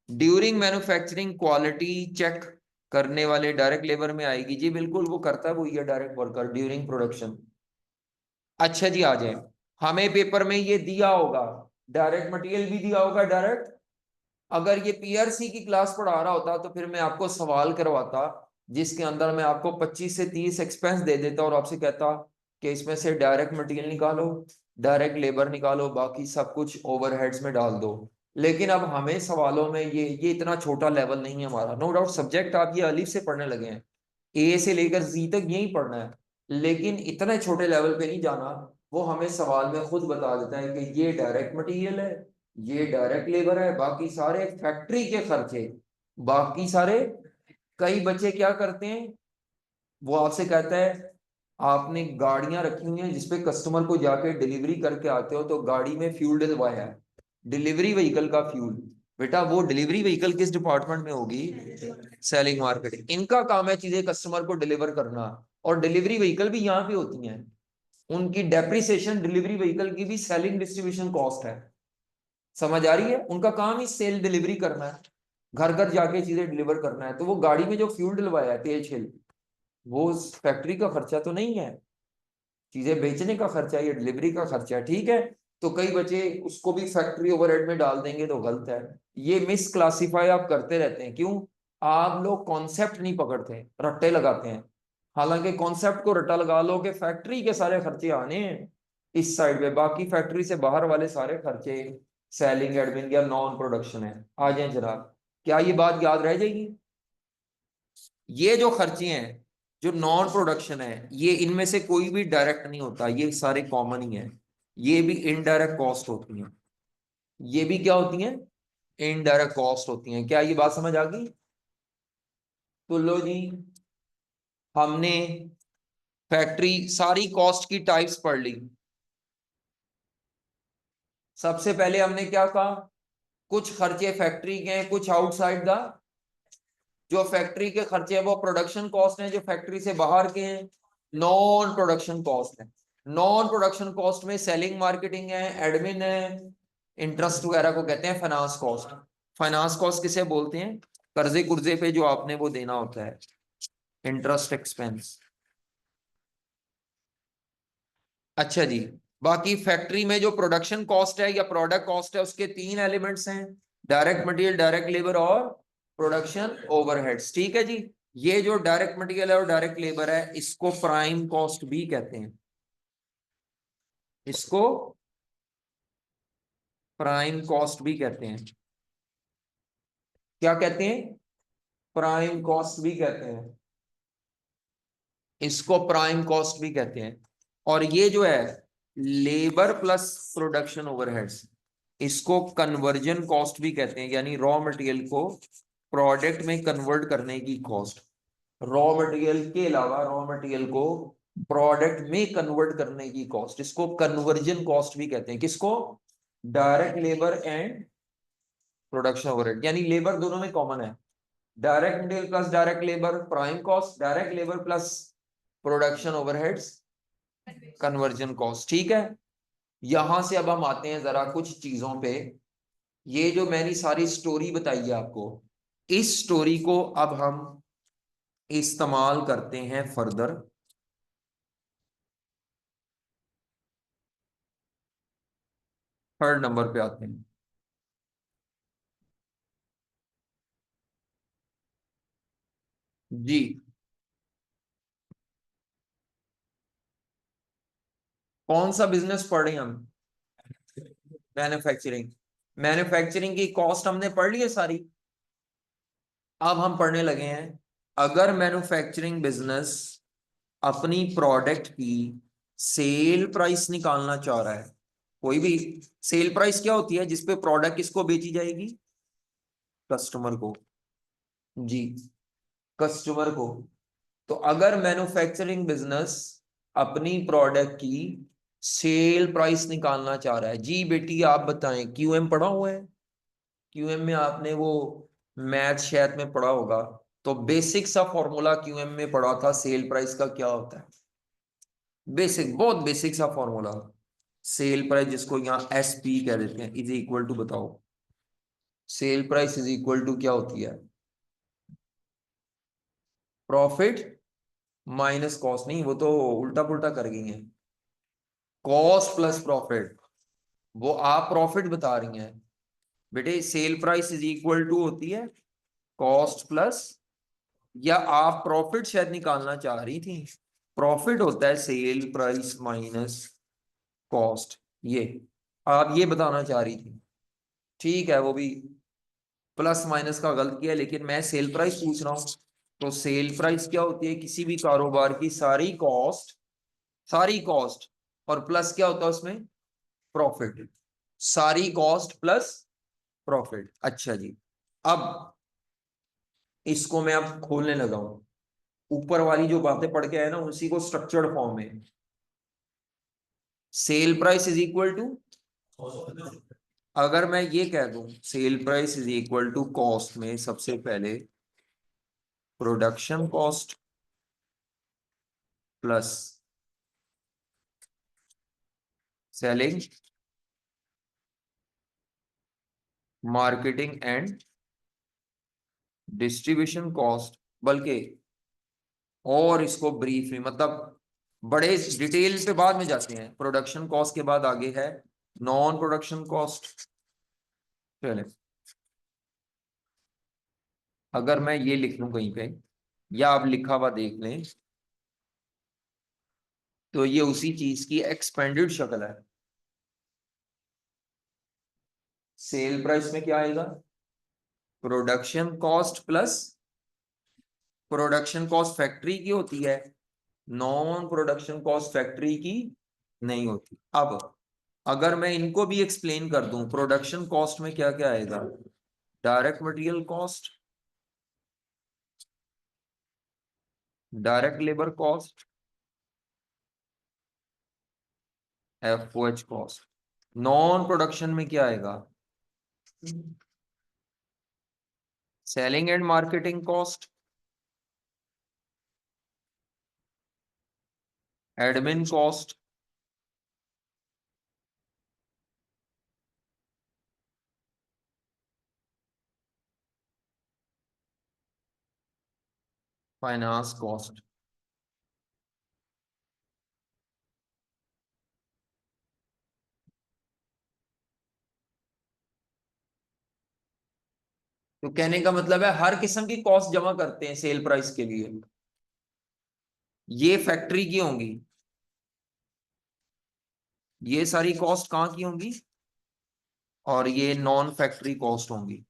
ड्यूरिंग मैन्युफैक्चरिंग क्वालिटी चेक करने वाले डायरेक्ट लेबर में आएगी जी, बिल्कुल वो करता है, वो ये डायरेक्ट वर्कर ड्यूरिंग प्रोडक्शन। अच्छा जी, आ जाए, हमें पेपर में ये दिया होगा, डायरेक्ट मटेरियल भी दिया होगा डायरेक्ट। अगर ये पीआरसी की क्लास पढ़ा रहा होता तो फिर मैं आपको सवाल करवाता जिसके अंदर मैं आपको 25 से 30 एक्सपेंस दे देता और आपसे कहता कि इसमें से डायरेक्ट मटेरियल निकालो, डायरेक्ट लेबर निकालो, बाकी सब कुछ ओवरहेड्स में डाल दो। लेकिन अब हमें सवालों में ये इतना छोटा लेवल नहीं है हमारा। नो डाउट सब्जेक्ट आप ये अलीफ से पढ़ने लगे हैं, ए से लेकर जी तक यही पढ़ना है, लेकिन इतने छोटे लेवल पे नहीं जाना। वो हमें सवाल में खुद बता देता है कि ये डायरेक्ट मटेरियल है, ये डायरेक्ट लेबर है, बाकी सारे फैक्ट्री के खर्चे, बाकी सारे। कई बच्चे क्या करते हैं, वो आपसे कहता है आपने गाड़ियां रखी हुई हैं जिसपे कस्टमर को जाके डिलीवरी करके आते हो, तो गाड़ी में फ्यूल डलवाया है, डिलीवरी व्हीकल का फ्यूल। बेटा वो डिलीवरी व्हीकल किस डिपार्टमेंट में होगी? Selling marketing. इनका काम है चीजें कस्टमर को डिलीवर करना, और डिलीवरी व्हीकल भी यहाँ पे होती हैं, उनकी डेप्रिसिएशन डिलीवरी व्हीकल की भी सेलिंग डिस्ट्रीब्यूशन कॉस्ट है। समझ आ रही है? उनका काम ही सेल डिलीवरी करना है, घर घर जाके चीजें डिलीवर करना है। तो वो गाड़ी में जो फ्यूल डलवाया है, तेल छेल, वो फैक्ट्री का खर्चा तो नहीं है, चीजें बेचने का खर्चा है, ये डिलीवरी का खर्चा है, ठीक है। तो कई बच्चे उसको भी फैक्ट्री ओवरहेड में डाल देंगे तो गलत है। ये मिस क्लासीफाई आप करते रहते हैं, क्यों? आप लोग कॉन्सेप्ट नहीं पकड़ते, रट्टे लगाते हैं। हालांकि कॉन्सेप्ट को रट्टा लगा लो कि फैक्ट्री के सारे खर्चे आने हैं इस साइड पे, बाकी फैक्ट्री से बाहर वाले सारे खर्चे सेलिंग एडमिन या नॉन प्रोडक्शन है। आ जाए जनाब, क्या ये बात याद रह जाएगी? ये जो खर्चे हैं जो नॉन प्रोडक्शन है, ये इनमें से कोई भी डायरेक्ट नहीं होता, ये सारे कॉमन ही है। ये भी इनडायरेक्ट कॉस्ट होती हैं, ये भी क्या होती हैं? इनडायरेक्ट कॉस्ट होती हैं। क्या ये बात समझ आ गई? तो लो जी, हमने फैक्ट्री सारी कॉस्ट की टाइप्स पढ़ ली। सबसे पहले हमने क्या कहा, कुछ खर्चे फैक्ट्री के हैं, कुछ आउटसाइड द। जो फैक्ट्री के खर्चे हैं वो प्रोडक्शन कॉस्ट है, जो फैक्ट्री से बाहर के हैं नॉन प्रोडक्शन कॉस्ट है। नॉन प्रोडक्शन कॉस्ट में सेलिंग मार्केटिंग है, एडमिन है, इंटरेस्ट वगैरह को कहते हैं फाइनेंस कॉस्ट। फाइनेंस कॉस्ट किसे बोलते हैं? कर्जे कुर्जे पे जो आपने वो देना होता है, इंटरेस्ट एक्सपेंस। अच्छा जी, बाकी फैक्ट्री में जो प्रोडक्शन कॉस्ट है या प्रोडक्ट कॉस्ट है, उसके तीन एलिमेंट्स हैं, डायरेक्ट मटेरियल, डायरेक्ट लेबर और प्रोडक्शन ओवरहेड्स। ठीक है जी। ये जो डायरेक्ट मटेरियल है और डायरेक्ट लेबर है, इसको प्राइम कॉस्ट भी कहते हैं, इसको प्राइम कॉस्ट भी कहते हैं। क्या कहते हैं? प्राइम कॉस्ट भी कहते हैं, इसको प्राइम कॉस्ट भी कहते हैं। और ये जो है लेबर प्लस प्रोडक्शन ओवरहेड्स, इसको कन्वर्जन कॉस्ट भी कहते हैं, यानी रॉ मटेरियल को प्रोडक्ट में कन्वर्ट करने की कॉस्ट। रॉ मटेरियल के अलावा रॉ मटेरियल को प्रोडक्ट में कन्वर्ट करने की कॉस्ट, इसको कन्वर्जन कॉस्ट भी कहते हैं। किसको? Direct labour and production overhead, यानी लेबर दोनों में कॉमन है। Direct material plus direct labour prime cost, direct labour plus production overheads conversion cost. ठीक है। यहां से अब हम आते हैं जरा कुछ चीजों पे। ये जो मैंने सारी स्टोरी बताई है आपको, इस स्टोरी को अब हम इस्तेमाल करते हैं फर्दर। थर्ड नंबर पे आते हैं जी। कौन सा बिजनेस पढ़ रहे हैं हम? मैन्युफैक्चरिंग। मैन्युफैक्चरिंग की कॉस्ट हमने पढ़ ली है सारी। अब हम पढ़ने लगे हैं, अगर मैन्युफैक्चरिंग बिजनेस अपनी प्रोडक्ट की सेल प्राइस निकालना चाह रहा है, कोई भी सेल प्राइस क्या होती है जिसपे प्रोडक्ट किसको बेची जाएगी? कस्टमर को। जी, कस्टमर को। तो अगर मैन्युफैक्चरिंग बिजनेस अपनी प्रोडक्ट की सेल प्राइस निकालना चाह रहा है, जी बेटी आप बताएं, क्यूएम पढ़ा हुआ है? क्यूएम में आपने वो मैथ शायद में पढ़ा होगा, तो बेसिक सा फॉर्मूला क्यूएम में पढ़ा था सेल प्राइस का, क्या होता है? बेसिक, बहुत बेसिक सा फॉर्मूला। सेल प्राइस जिसको यहाँ एस पी कह देते हैं, इज इक्वल टू, बताओ, sale price is equal to क्या होती है? Profit minus cost. नहीं, वो तो उल्टा पुल्टा कर गई है। Cost plus profit. वो आप प्रॉफिट बता रही हैं बेटे। Sale price is equal to होती है कॉस्ट प्लस, या आप प्रॉफिट शायद निकालना चाह रही थी। प्रॉफिट होता है सेल प्राइस माइनस कॉस्ट। ये आप ये बताना चाह रही थी। ठीक है, वो भी प्लस माइनस का गलत किया, लेकिन मैं सेल प्राइस पूछ रहा हूं। तो सेल प्राइस क्या होती है? किसी भी कारोबार की सारी कॉस्ट, सारी कॉस्ट, और प्लस क्या होता है उसमें? प्रॉफिट। सारी कॉस्ट प्लस प्रॉफिट। अच्छा जी, अब इसको मैं अब खोलने लगा हूं। ऊपर वाली जो बातें पढ़ के आए ना, उसी को स्ट्रक्चर्ड फॉर्म में। Sale price is equal to, अगर मैं ये कह दूं sale price is equal to cost, में सबसे पहले production cost plus selling, marketing and distribution cost. बल्कि और इसको ब्रीफ में, मतलब बड़े डिटेल पे बाद में जाते हैं। प्रोडक्शन कॉस्ट के बाद आगे है नॉन प्रोडक्शन कॉस्ट। चले, अगर मैं ये लिख लूं कहीं पे, या आप लिखा हुआ देख लें, तो ये उसी चीज की एक्सपेंडेड शक्ल है। सेल प्राइस में क्या आएगा? Production cost plus, production cost factory की होती है, नॉन प्रोडक्शन कॉस्ट फैक्ट्री की नहीं होती। अब अगर मैं इनको भी एक्सप्लेन कर दूं, प्रोडक्शन कॉस्ट में क्या क्या आएगा? Direct material cost, direct labour cost, FOH cost. Non production में क्या आएगा? Selling and marketing cost, admin cost, finance cost. तो कहने का मतलब है हर किस्म की कॉस्ट जमा करते हैं सेल प्राइस के लिए। ये फैक्ट्री की होंगी, ये सारी कॉस्ट कहाँ की होंगी, और ये नॉन फैक्ट्री कॉस्ट होंगी।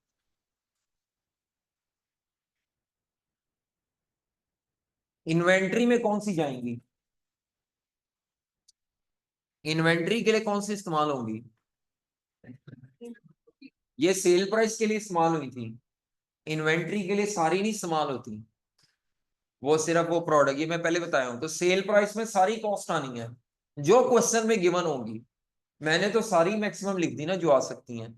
इन्वेंट्री में कौन सी जाएंगी? इन्वेंट्री के लिए कौन सी इस्तेमाल होंगी? ये सेल प्राइस के लिए इस्तेमाल हुई थी। इन्वेंट्री के लिए सारी नहीं इस्तेमाल होती, वो सिर्फ वो प्रोडक्ट, ये मैं पहले बताया हूं। तो सेल प्राइस में सारी कॉस्ट आनी है जो क्वेश्चन में गिवन होगी। मैंने तो सारी मैक्सिमम लिख दी ना जो आ सकती हैं।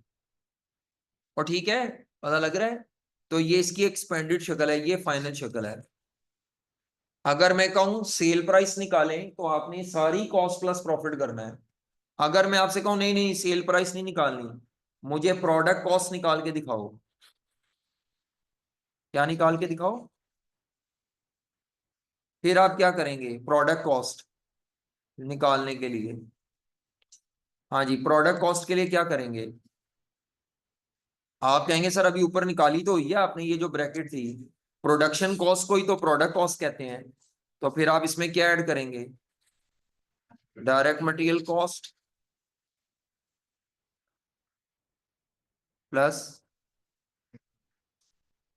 और ठीक है, पता लग रहा है। तो ये इसकी एक्सपेंडेड शक्ल है, ये फाइनल शक्ल है। अगर मैं कहूं सेल प्राइस निकालें, तो आपने सारी कॉस्ट प्लस प्रॉफिट करना है। अगर मैं आपसे कहूं नहीं नहीं सेल प्राइस नहीं निकालनी, मुझे प्रोडक्ट कॉस्ट निकाल के दिखाओ, क्या निकाल के दिखाओ? फिर आप क्या करेंगे प्रोडक्ट कॉस्ट निकालने के लिए? हाँ जी, प्रोडक्ट कॉस्ट के लिए क्या करेंगे? आप कहेंगे सर अभी ऊपर निकाली तो हुई है आपने, ये जो ब्रैकेट थी, प्रोडक्शन कॉस्ट को ही तो प्रोडक्ट कॉस्ट कहते हैं। तो फिर आप इसमें क्या ऐड करेंगे? Direct material cost plus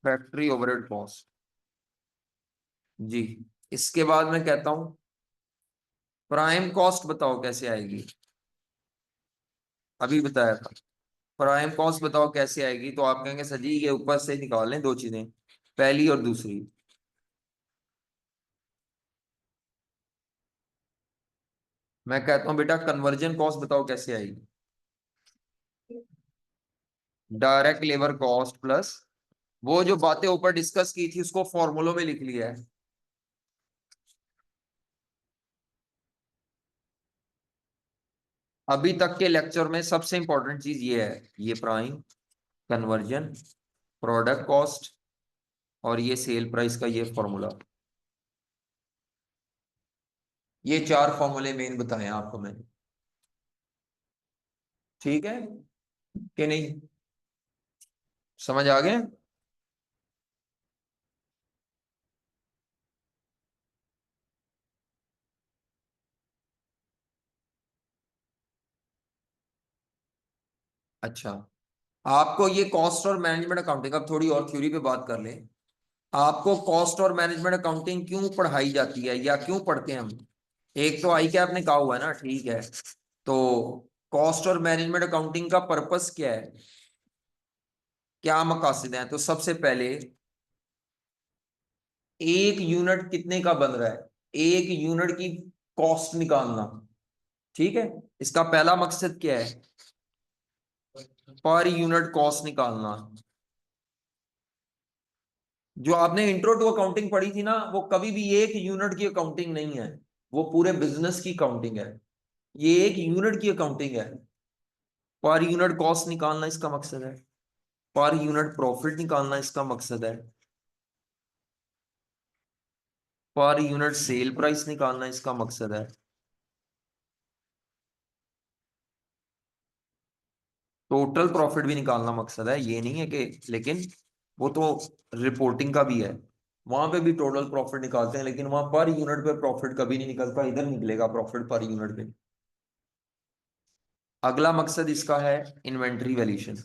factory overhead cost. जी, इसके बाद मैं कहता हूं प्राइम कॉस्ट बताओ कैसे आएगी। अभी बताया था, प्राइम कॉस्ट बताओ कैसे आएगी। तो आप कहेंगे सर जी ये ऊपर से निकाल लें दो चीजें, पहली और दूसरी। मैं कहता हूं बेटा कन्वर्जन कॉस्ट बताओ कैसे आएगी। डायरेक्ट लेबर कॉस्ट प्लस, वो जो बातें ऊपर डिस्कस की थी उसको फॉर्मूलों में लिख लिया है। अभी तक के लेक्चर में सबसे इंपॉर्टेंट चीज ये है, ये प्राइम कन्वर्जन, प्रोडक्ट कॉस्ट, और ये सेल प्राइस का ये फॉर्मूला। ये चार फॉर्मूले मेन बताए आपको मैंने। ठीक है कि नहीं? समझ आ गए? अच्छा, आपको ये कॉस्ट और मैनेजमेंट अकाउंटिंग, अब थोड़ी और थ्योरी पे बात कर लें। आपको कॉस्ट और मैनेजमेंट अकाउंटिंग क्यों पढ़ाई जाती है या क्यों पढ़ते हैं हम? एक तो आई कैप ने कहा हुआ है ना, ठीक है। तो कॉस्ट और मैनेजमेंट अकाउंटिंग का पर्पस क्या है, क्या मकासद हैं? तो सबसे पहले, एक यूनिट कितने का बन रहा है, एक यूनिट की कॉस्ट निकालना। ठीक है, इसका पहला मकसद क्या है? पर यूनिट कॉस्ट निकालना। जो आपने इंट्रो टू अकाउंटिंग पढ़ी थी ना, वो कभी भी एक यूनिट की अकाउंटिंग नहीं है, वो पूरे बिजनेस की अकाउंटिंग है। ये एक यूनिट की अकाउंटिंग है। पर यूनिट कॉस्ट निकालना इसका मकसद है, पर यूनिट प्रॉफिट निकालना इसका मकसद है, पर यूनिट सेल प्राइस निकालना इसका मकसद है। टोटल प्रॉफिट भी निकालना मकसद है, ये नहीं है कि, लेकिन वो तो रिपोर्टिंग का भी है। वहां पे भी टोटल प्रॉफिट निकालते हैं, लेकिन वहां पर यूनिट पे प्रॉफिट कभी नहीं निकलता, इधर निकलेगा प्रॉफिट पर यूनिट पे। अगला मकसद इसका है इन्वेंट्री वैल्यूएशन।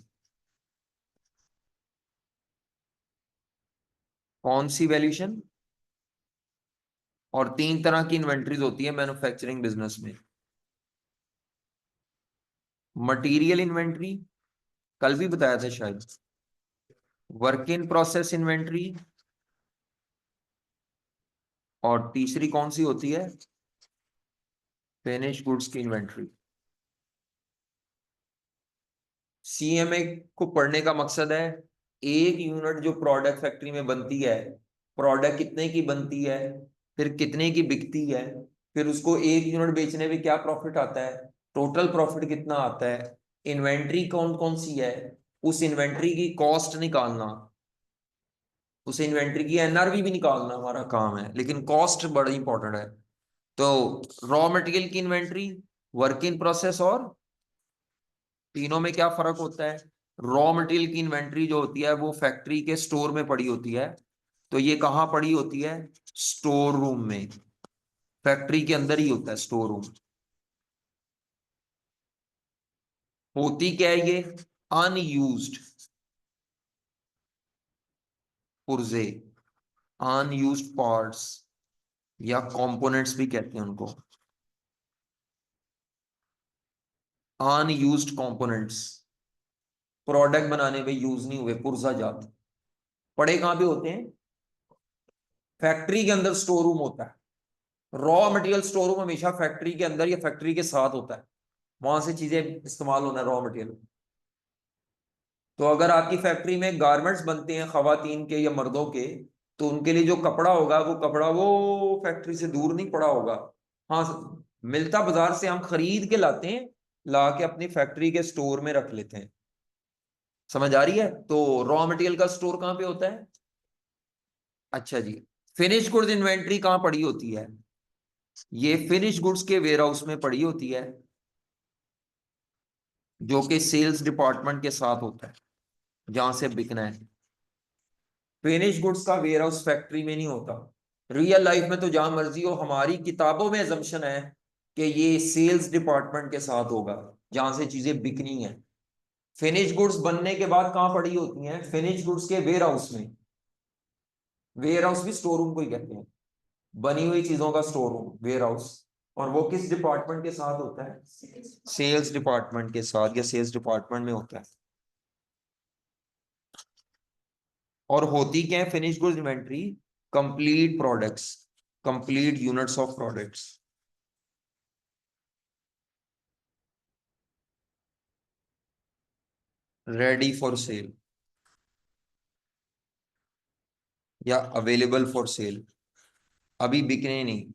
कौन सी वैल्यूएशन? और तीन तरह की इन्वेंट्रीज होती है मैन्युफैक्चरिंग बिजनेस में। मटेरियल इन्वेंट्री, कल भी बताया था शायद। वर्क इन प्रोसेस इन्वेंट्री, और तीसरी कौन सी होती है? फिनिश गुड्स की इन्वेंट्री। सीएमए को पढ़ने का मकसद है, एक यूनिट जो प्रोडक्ट फैक्ट्री में बनती है, प्रोडक्ट कितने की बनती है, फिर कितने की बिकती है, फिर उसको एक यूनिट बेचने में क्या प्रॉफिट आता है, टोटल प्रॉफिट कितना आता है, इन्वेंट्री कौन कौन सी है, उस इन्वेंट्री की कॉस्ट निकालना, उस इन्वेंट्री की एनआरवी भी निकालना हमारा काम है, लेकिन कॉस्ट बड़ा इंपॉर्टेंट है। तो रॉ मटेरियल की इन्वेंट्री, वर्क इन प्रोसेस, और तीनों में क्या फर्क होता है? रॉ मटेरियल की इन्वेंट्री जो होती है वो फैक्ट्री के स्टोर में पड़ी होती है। तो ये कहाँ पड़ी होती है? स्टोर रूम में। फैक्ट्री के अंदर ही होता है स्टोर रूम। होती क्या है ये? अनयूज्ड पुर्जे, अनयूज्ड पार्ट्स, या कंपोनेंट्स भी कहते हैं उनको, अनयूज्ड कंपोनेंट्स, प्रोडक्ट बनाने में यूज नहीं हुए पुर्जा जात, पड़े कहाँ पे होते हैं? फैक्ट्री के अंदर स्टोर रूम होता है। रॉ मटेरियल स्टोर रूम हमेशा फैक्ट्री के अंदर या फैक्ट्री के साथ होता है, वहां से चीजें इस्तेमाल होना है, रॉ मटेरियल। तो अगर आपकी फैक्ट्री में गारमेंट्स बनते हैं खवातीन के या मर्दों के, तो उनके लिए जो कपड़ा होगा, वो कपड़ा वो फैक्ट्री से दूर नहीं पड़ा होगा। हाँ, मिलता बाजार से हम खरीद के लाते हैं, ला के अपनी फैक्ट्री के स्टोर में रख लेते हैं। समझ आ रही है? तो रॉ मटेरियल का स्टोर कहाँ पे होता है? अच्छा जी। फिनिश गुड्स इन्वेंट्री कहाँ पड़ी होती है? ये फिनिश गुड्स के वेयर हाउस में पड़ी होती है, जो कि सेल्स डिपार्टमेंट के साथ होता है, जहां से बिकना है। फिनिश गुड्स का वेयर हाउस फैक्ट्री में नहीं होता। रियल लाइफ में तो जहां मर्जी हो, हमारी किताबों में assumption है कि ये सेल्स डिपार्टमेंट के साथ होगा, जहां से चीजें बिकनी है। फिनिश गुड्स बनने के बाद कहाँ पड़ी होती हैं? फिनिश गुड्स के वेयर हाउस में। वेयर हाउस भी स्टोर रूम को ही कहते हैं, बनी हुई चीजों का स्टोर रूम, वेयर हाउस। और वो किस डिपार्टमेंट के साथ होता है? सेल्स डिपार्टमेंट के साथ, या सेल्स डिपार्टमेंट में होता है। और होती क्या है finish goods inventory? Complete products, complete units of products, ready for sale या अवेलेबल फॉर सेल, अभी बिकने नहीं,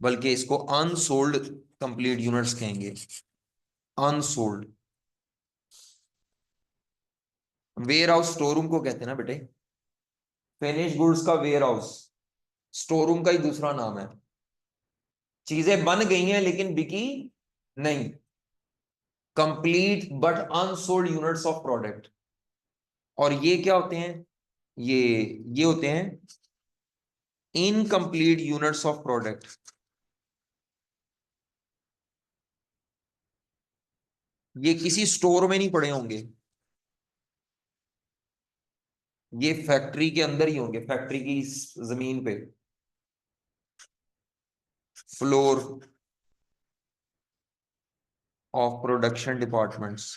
बल्कि इसको अनसोल्ड कंप्लीट यूनिट्स कहेंगे, unsold. Warehouse store room को कहते हैं ना बेटे, फिनिश गुड्स का वेयर हाउस स्टोर रूम का ही दूसरा नाम है। चीजें बन गई हैं लेकिन बिकी नहीं, complete but unsold units of product. और ये क्या होते हैं, ये ये होते हैं इनकम्प्लीट यूनिट्स ऑफ प्रोडक्ट। ये किसी स्टोर में नहीं पड़े होंगे, ये फैक्ट्री के अंदर ही होंगे, फैक्ट्री की जमीन पे, floor of production departments.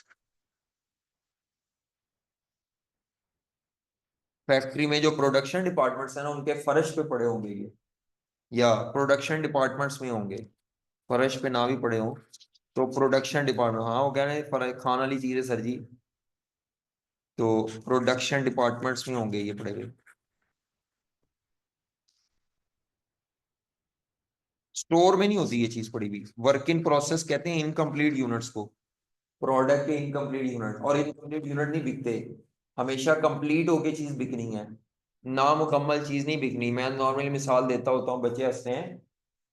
Factory में जो प्रोडक्शन डिपार्टमेंट्स है ना, उनके फर्श पे पड़े होंगे ये, या प्रोडक्शन डिपार्टमेंट्स में होंगे, फर्श पे ना भी पड़े हों तो प्रोडक्शन डिपार्टमेंट, हाँ वो कह रहे हैं खान वाली चीज है सर जी, तो प्रोडक्शन डिपार्टमेंट्स में होंगे ये पड़े हुए। स्टोर में नहीं होती ये चीज पड़ी हुई। वर्क इन प्रोसेस कहते हैं इनकम्प्लीट यूनिट्स को, प्रोडक्ट के इनकम्प्लीट यूनिट। और इनकम्प्लीट यूनिट नहीं बिकते, हमेशा कंप्लीट होके चीज बिकनी है, नामुकम्मल चीज नहीं बिकनी। मैं नॉर्मली मिसाल देता होता हूँ, बच्चे हंसते हैं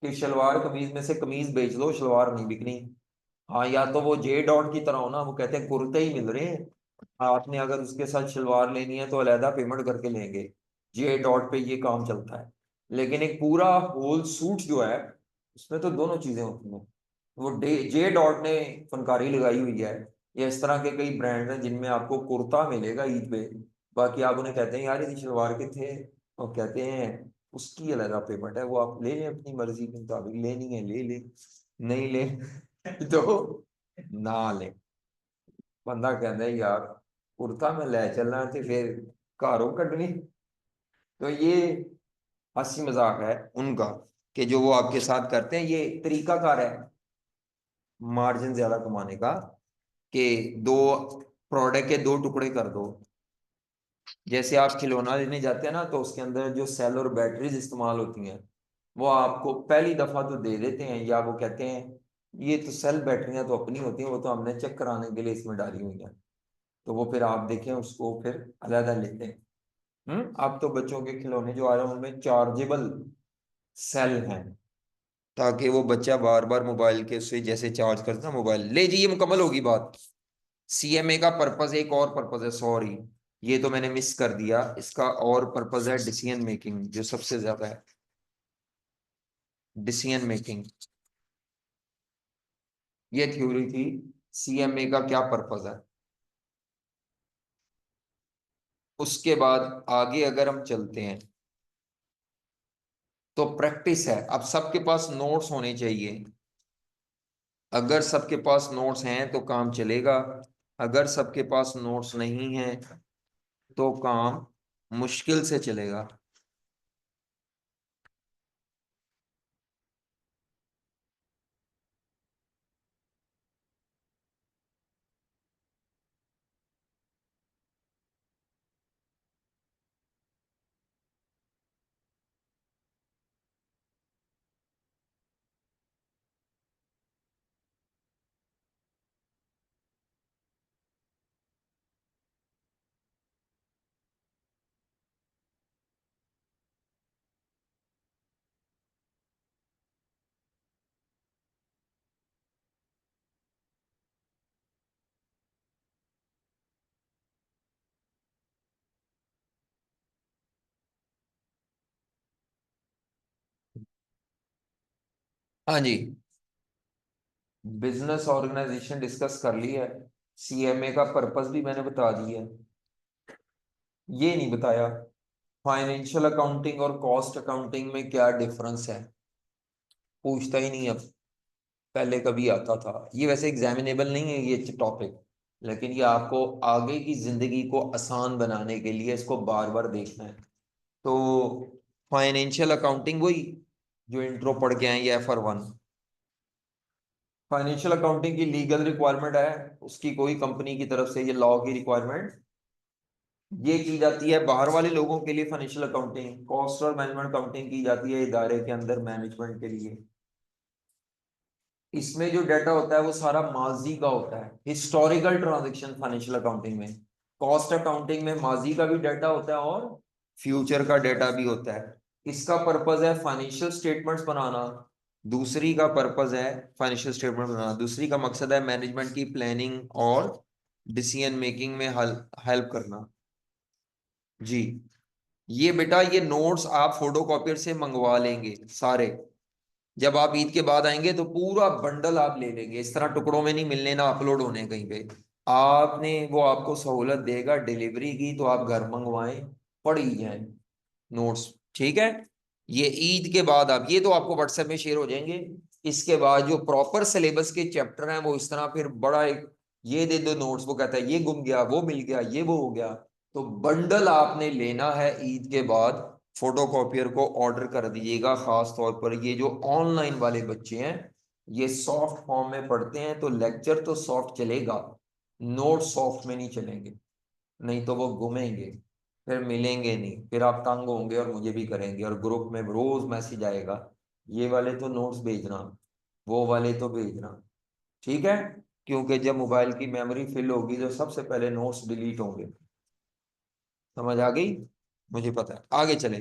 कि शलवार कमीज में से कमीज बेच दो, शलवार नहीं बिकनी। हाँ, या तो वो जे डॉट की तरह हो ना, वो कहते हैं कुर्ते ही मिल रहे हैं, आपने अगर उसके साथ शलवार लेनी है तो अलहदा पेमेंट करके लेंगे। जे डॉट पे ये काम चलता है। लेकिन एक पूरा होल सूट जो है, उसमें तो दोनों चीजें होती हैं। वो जे डॉट ने फनकारी लगाई हुई है। या इस तरह के कई ब्रांड हैं जिनमें आपको कुर्ता मिलेगा ईद पे, बाकी आप उन्हें कहते हैं यार ये शलवार के थे, और कहते हैं उसकी अलग पेमेंट है, वो आप ले लें अपनी मर्जी के मुताबिक, लेनी है ले लें, नहीं ले तो ना ले। बंदा कहता है यार कुर्ता में ले चलना थे फिर घरों कटनी। तो ये हंसी मजाक है उनका, कि जो वो आपके साथ करते हैं, ये तरीका कार है मार्जिन ज्यादा कमाने का, कि दो प्रोडक्ट के दो टुकड़े कर दो। जैसे आप खिलौना लेने जाते हैं ना, तो उसके अंदर जो सेल और बैटरीज इस्तेमाल होती हैं, वो आपको पहली दफा तो दे देते हैं, या वो कहते हैं ये तो सेल बैटरियां तो अपनी होती हैं, वो तो हमने चेक कराने के लिए इसमें डाली हुई हैं। तो वो फिर आप देखें उसको फिर अलग लेते हैं। अब तो बच्चों के खिलौने जो आ रहे हैं उनमें चार्जेबल सेल हैं, ताकि वो बच्चा बार बार मोबाइल के उससे जैसे चार्ज करता है मोबाइल। ले जी, ये मुकम्मल होगी बात। सीएमए का पर्पज एक और पर्पज है, सॉरी ये तो मैंने मिस कर दिया, इसका और पर्पज है डिसीजन मेकिंग, जो सबसे ज्यादा है डिसीजन मेकिंग। ये थ्योरी थी, सीएमए का क्या पर्पज है। उसके बाद आगे अगर हम चलते हैं तो प्रैक्टिस है। अब सबके पास नोट्स होने चाहिए, अगर सबके पास नोट्स हैं तो काम चलेगा, अगर सबके पास नोट्स नहीं है तो काम मुश्किल से चलेगा। हाँ जी, बिजनेस ऑर्गेनाइजेशन डिस्कस कर ली है, सीएमए का पर्पस भी मैंने बता दिया है। ये नहीं बताया फाइनेंशियल अकाउंटिंग और कॉस्ट अकाउंटिंग में क्या डिफरेंस है, पूछता ही नहीं अब, पहले कभी आता था। ये वैसे एग्जामिनेबल नहीं है ये टॉपिक, लेकिन ये आपको आगे की जिंदगी को आसान बनाने के लिए इसको बार बार देखना है। तो फाइनेंशियल अकाउंटिंग वही जो इंट्रो पढ़ के आए, ये FR1। फाइनेंशियल अकाउंटिंग की लीगल रिक्वायरमेंट है, उसकी कोई कंपनी की तरफ से ये लॉ की रिक्वायरमेंट ये की जाती है बाहर वाले लोगों के लिए। फाइनेंशियल अकाउंटिंग कॉस्ट और मैनेजमेंट अकाउंटिंग की जाती है इदारे के अंदर मैनेजमेंट के लिए। इसमें जो डाटा होता है वो सारा माजी का होता है, हिस्टोरिकल ट्रांजैक्शन फाइनेंशियल अकाउंटिंग में। कॉस्ट अकाउंटिंग में माजी का भी डाटा होता है और फ्यूचर का डाटा भी होता है। इसका पर्पज है फाइनेंशियल स्टेटमेंट्स बनाना, दूसरी का पर्पज है फाइनेंशियल स्टेटमेंट बनाना, दूसरी का मकसद है मैनेजमेंट की प्लानिंग और डिसीजन मेकिंग में हेल्प करना। जी, ये बेटा ये नोट्स आप फोटोकॉपियर से मंगवा लेंगे सारे। जब आप ईद के बाद आएंगे तो पूरा बंडल आप ले लेंगे, इस तरह टुकड़ों में नहीं मिलने ना अपलोड होने कहीं पे। आपने वो आपको सहूलत देगा डिलीवरी की, तो आप घर मंगवाएं, पढ़ ही जाएं नोट्स, ठीक है। ये ईद के बाद आप ये तो आपको व्हाट्सएप में शेयर हो जाएंगे। इसके बाद जो प्रॉपर सिलेबस के चैप्टर हैं वो इस तरह फिर बड़ा एक ये दे दो नोट्स, वो कहता है ये गुम गया, वो मिल गया, ये वो हो गया। तो बंडल आपने लेना है ईद के बाद, फोटोकॉपियर को ऑर्डर कर दीजिएगा। खास तौर पर ये जो ऑनलाइन वाले बच्चे हैं, ये सॉफ्ट फॉर्म में पढ़ते हैं तो लेक्चर तो सॉफ्ट चलेगा, नोट सॉफ्ट में नहीं चलेंगे, नहीं तो वो घूमेंगे, फिर मिलेंगे नहीं, फिर आप तंग होंगे और मुझे भी करेंगे और ग्रुप में रोज मैसेज आएगा, ये वाले तो नोट्स भेजना, वो वाले तो भेजना, ठीक है। क्योंकि जब मोबाइल की मेमोरी फिल होगी तो सबसे पहले नोट्स डिलीट होंगे। समझ आ गई? मुझे पता है, आगे चले।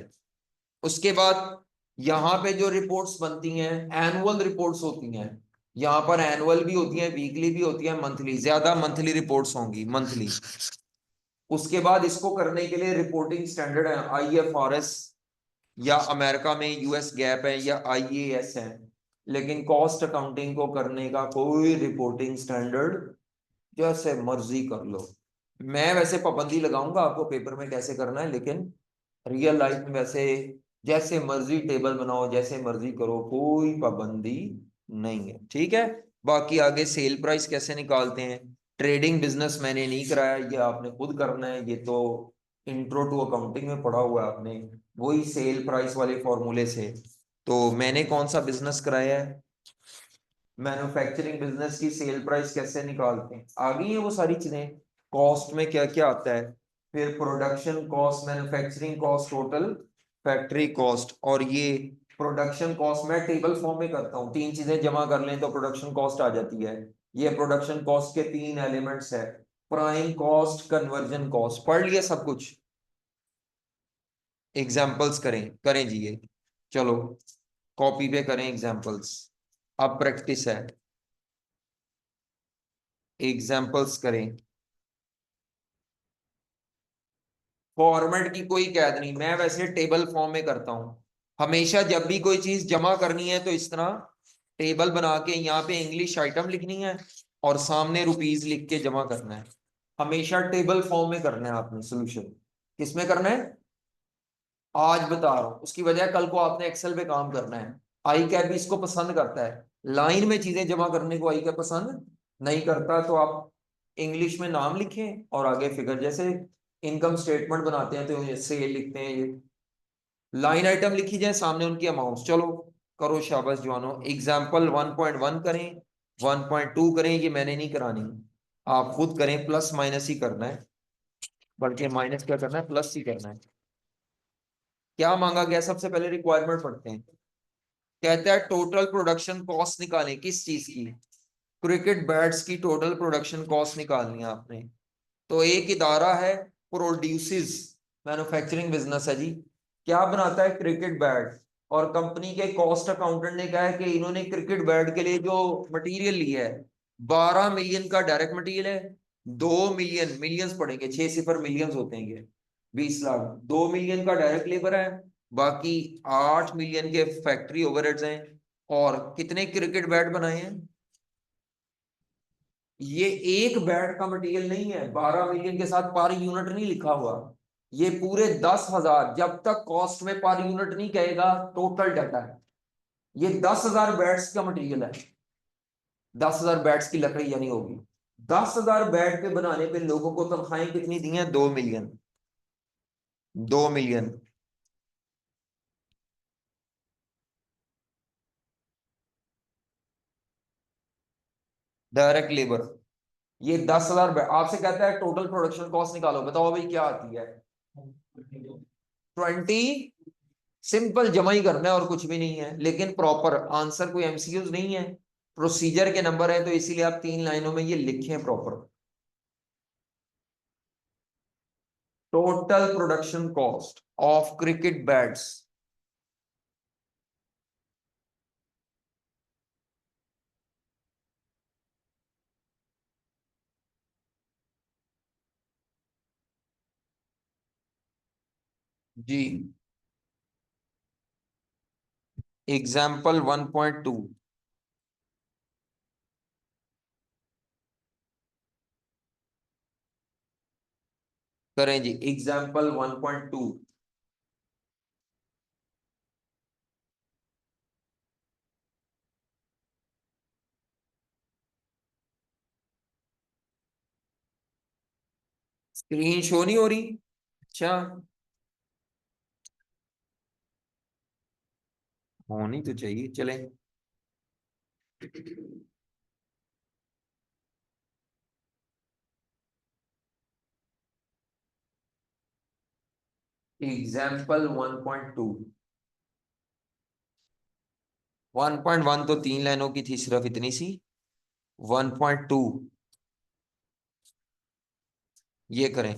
उसके बाद यहाँ पे जो रिपोर्ट्स बनती हैं एनुअल रिपोर्ट्स होती हैं। यहाँ पर एनुअल भी होती है, वीकली भी होती है, मंथली, ज्यादा मंथली रिपोर्ट्स होंगी, मंथली। उसके बाद इसको करने के लिए रिपोर्टिंग स्टैंडर्ड है आईएफआरएस, या अमेरिका में यूएस गैप है, या आईएएस है। लेकिन कॉस्ट अकाउंटिंग को करने का कोई रिपोर्टिंग स्टैंडर्ड, जैसे मर्जी कर लो। मैं वैसे पाबंदी लगाऊंगा आपको पेपर में कैसे करना है, लेकिन रियल लाइफ में वैसे जैसे मर्जी टेबल बनाओ, जैसे मर्जी करो, कोई पाबंदी नहीं है, ठीक है। बाकी आगे सेल प्राइस कैसे निकालते हैं, ट्रेडिंग बिजनेस मैंने नहीं कराया, ये आपने खुद करना है, ये तो इंट्रो टू अकाउंटिंग में पढ़ा हुआ है आपने, वही सेल प्राइस वाले फॉर्मूले से। तो मैंने कौन सा बिजनेस कराया है, मैन्युफैक्चरिंग बिजनेस की सेल प्राइस कैसे निकालते हैं, आ गई है वो सारी चीजें। कॉस्ट में क्या क्या आता है, फिर production cost, manufacturing cost, total factory cost, और ये प्रोडक्शन कॉस्ट मैं टेबल फॉर्म में करता हूँ, तीन चीजें जमा कर लें तो प्रोडक्शन कॉस्ट आ जाती है। ये प्रोडक्शन कॉस्ट के तीन एलिमेंट्स है, प्राइम कॉस्ट, कन्वर्जन कॉस्ट, पढ़ लिया सब कुछ। एग्जाम्पल्स करें करें जी ये, चलो कॉपी पे करें एग्जाम्पल्स, अब प्रैक्टिस है, एग्जाम्पल्स करें। फॉर्मेट की कोई कैद नहीं, मैं वैसे टेबल फॉर्म में करता हूं हमेशा। जब भी कोई चीज जमा करनी है तो इस तरह टेबल बना के यहाँ पे इंग्लिश आइटम लिखनी है और सामने रुपीज लिख के जमा करना है। हमेशा टेबल फॉर्म में करना है आपने सोल्यूशन। किसमें करना है आज बता रहा हूं, उसकी वजह कल को आपने एक्सेल पे काम करना है। आई कैप भी इसको पसंद करता है, लाइन में चीजें जमा करने को आई कैप पसंद नहीं करता। तो आप इंग्लिश में नाम लिखें और आगे फिगर, जैसे इनकम स्टेटमेंट बनाते हैं तो इससे ये लिखते हैं, ये लाइन आइटम लिखी जाए सामने उनकी अमाउंट। चलो करो शाबाश जवानों, एग्जाम्पल 1.1 करें, 1.2 करें, ये मैंने नहीं करानी, आप खुद करें, प्लस माइनस ही करना है, बल्कि माइनस क्या करना है, प्लस ही करना है। क्या मांगा गया, सबसे पहले रिक्वायरमेंट पढ़ते हैं। कहता है टोटल प्रोडक्शन कॉस्ट निकालें, किस चीज की, क्रिकेट बैट्स की टोटल प्रोडक्शन कॉस्ट निकालनी है आपने। तो एक इदारा है प्रोड्यूसेस, मैन्युफैक्चरिंग बिजनेस है जी, क्या बनाता है, क्रिकेट बैट। और कंपनी के कॉस्ट अकाउंटेंट ने कहा है कि इन्होंने क्रिकेट बैट के लिए जो मटेरियल लिया है 12 मिलियन का डायरेक्ट मटेरियल है, 2 मिलियन, मिलियंस पड़ेंगे, 6 सिफर मिलियंस होते हैं ये, 20 लाख, 2 मिलियन का डायरेक्ट लेबर है, बाकी 8 मिलियन के फैक्ट्री ओवरहेड्स हैं। और कितने क्रिकेट बैट बनाए हैं, ये एक बैट का मटेरियल नहीं है, 12 मिलियन के साथ पर यूनिट नहीं लिखा हुआ, ये पूरे 10,000, जब तक कॉस्ट में पर यूनिट नहीं कहेगा टोटल डाटा है। ये 10,000 बैट्स का मटेरियल है, 10,000 बैट्स की लकड़ी यानी होगी। 10,000 बैट पे बनाने पे लोगों को तनख्वाहें कितनी दी हैं, 2 मिलियन, 2 मिलियन। डायरेक्ट लेबर, ये 10,000 आपसे कहता है टोटल प्रोडक्शन कॉस्ट निकालो, बताओ भाई क्या आती है, 20। सिंपल जमा ही करना है और कुछ भी नहीं है, लेकिन प्रॉपर आंसर कोई एमसीक्यूज नहीं है, प्रोसीजर के नंबर है, तो इसीलिए आप 3 लाइनों में ये लिखें proper. Total production cost of cricket bats. जी। एग्जाम्पल 1.2 करें जी। एग्जाम्पल 1.2। स्क्रीन शो नहीं हो रही? अच्छा, होनी तो चाहिए, चले। एग्जाम्पल 1.2। 1.1 तो 3 लाइनों की थी, सिर्फ इतनी सी। 1.2 ये करें।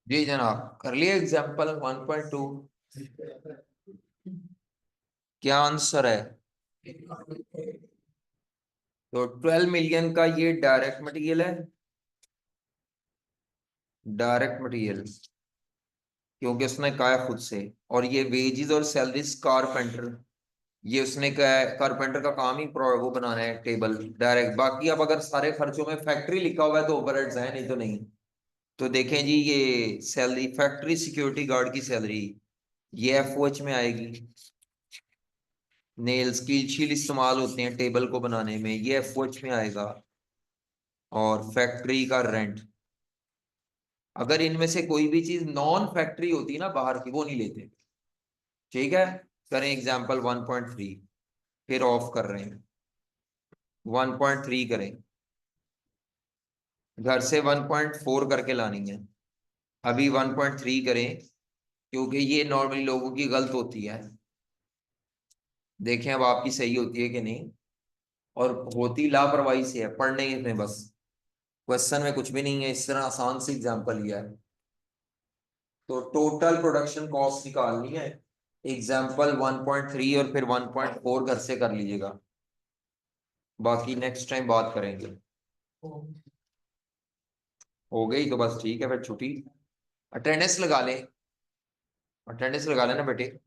जी जनाब, कर लिए एग्जाम्पल 1.2। क्या आंसर है? तो 12 मिलियन का ये डायरेक्ट मटेरियल है, डायरेक्ट मटेरियल, क्योंकि उसने कहा है खुद से। और ये वेजेस और सैलरीज कारपेंटर, ये उसने कहा है, कारपेंटर का काम ही वो बनाना है टेबल डायरेक्ट। बाकी अब अगर सारे खर्चों में फैक्ट्री लिखा हुआ है तो ओवरहेड्स है, नहीं तो नहीं। तो देखें जी, ये सैलरी फैक्ट्री सिक्योरिटी गार्ड की सैलरी ये एफओएच में आएगी। नेल्स की शील इस्तेमाल होते हैं टेबल को बनाने में, ये एफओएच में आएगा। और फैक्ट्री का रेंट, अगर इनमें से कोई भी चीज नॉन फैक्ट्री होती है ना बाहर की, वो नहीं लेते। ठीक है, करें एग्जांपल 1.3, फिर ऑफ कर रहे हैं। 1.3 करें, घर से 1.4 करके लानी है। अभी 1.3 करें, क्योंकि ये नॉर्मली लोगों की गलत होती है। देखें अब आपकी सही होती है कि नहीं। और होती लापरवाही से है, पढ़ने में बस। क्वेश्चन में कुछ भी नहीं है, इस तरह आसान सी एग्जांपल लिया है। तो टोटल प्रोडक्शन कॉस्ट निकालनी है। एग्जाम्पल 1.3 और फिर 1.4 घर से कर लीजिएगा, बाकी नेक्स्ट टाइम बात करेंगे। हो गई तो बस ठीक है, फिर छुट्टी। अटेंडेंस लगा ले, अटेंडेंस लगा लेना बेटे।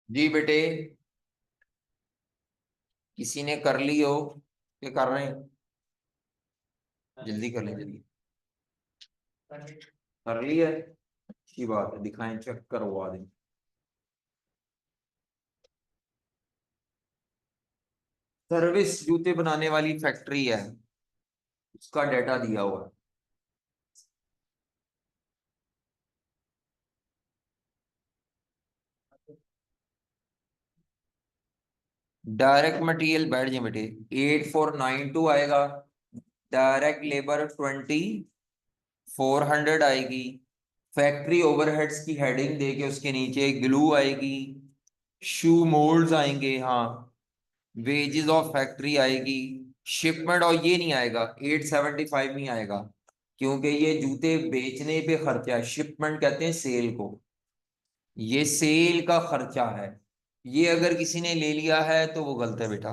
जी बेटे, किसी ने कर ली हो, क्या कर रहे हैं? जल्दी कर लें, जल्दी। कर ली है, अच्छी बात है, दिखाएं, चेक करवा दें। सर्विस जूते बनाने वाली फैक्ट्री है, उसका डाटा दिया हुआ है। डायरेक्ट मटेरियल बैठ जाए बेटे, 8492 आएगा। डायरेक्ट लेबर 2400 आएगी। फैक्ट्री ओवरहेड्स की हेडिंग दे के उसके नीचे ग्लू आएगी, शू मोल्ड्स आएंगे, हाँ, वेजेस ऑफ फैक्ट्री आएगी, शिपमेंट। और ये नहीं आएगा, 875 नहीं आएगा, क्योंकि ये जूते बेचने पे खर्चा है। शिपमेंट कहते हैं सेल को, ये सेल का खर्चा है। ये अगर किसी ने ले लिया है तो वो गलत है बेटा।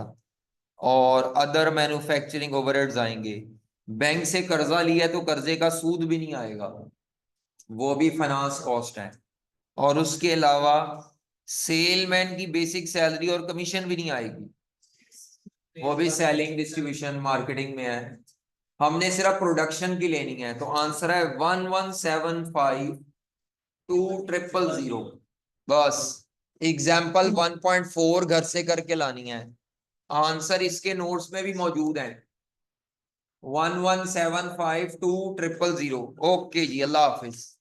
और अदर मैन्युफैक्चरिंग ओवरहेड्स आएंगे, बैंक से कर्जा लिया तो कर्जे का सूद भी नहीं आएगा, वो भी फाइनेंस कॉस्ट है। और उसके अलावा सेलमैन की बेसिक सैलरी और कमीशन भी नहीं आएगी, वो भी सेलिंग डिस्ट्रीब्यूशन मार्केटिंग में है। हमने सिर्फ प्रोडक्शन की लेनी है, तो आंसर है 11752000। बस एग्जाम्पल 1.4 घर से करके लानी है, आंसर इसके नोट्स में भी मौजूद है। 11752000। ओके जी, अल्लाह हाफिज।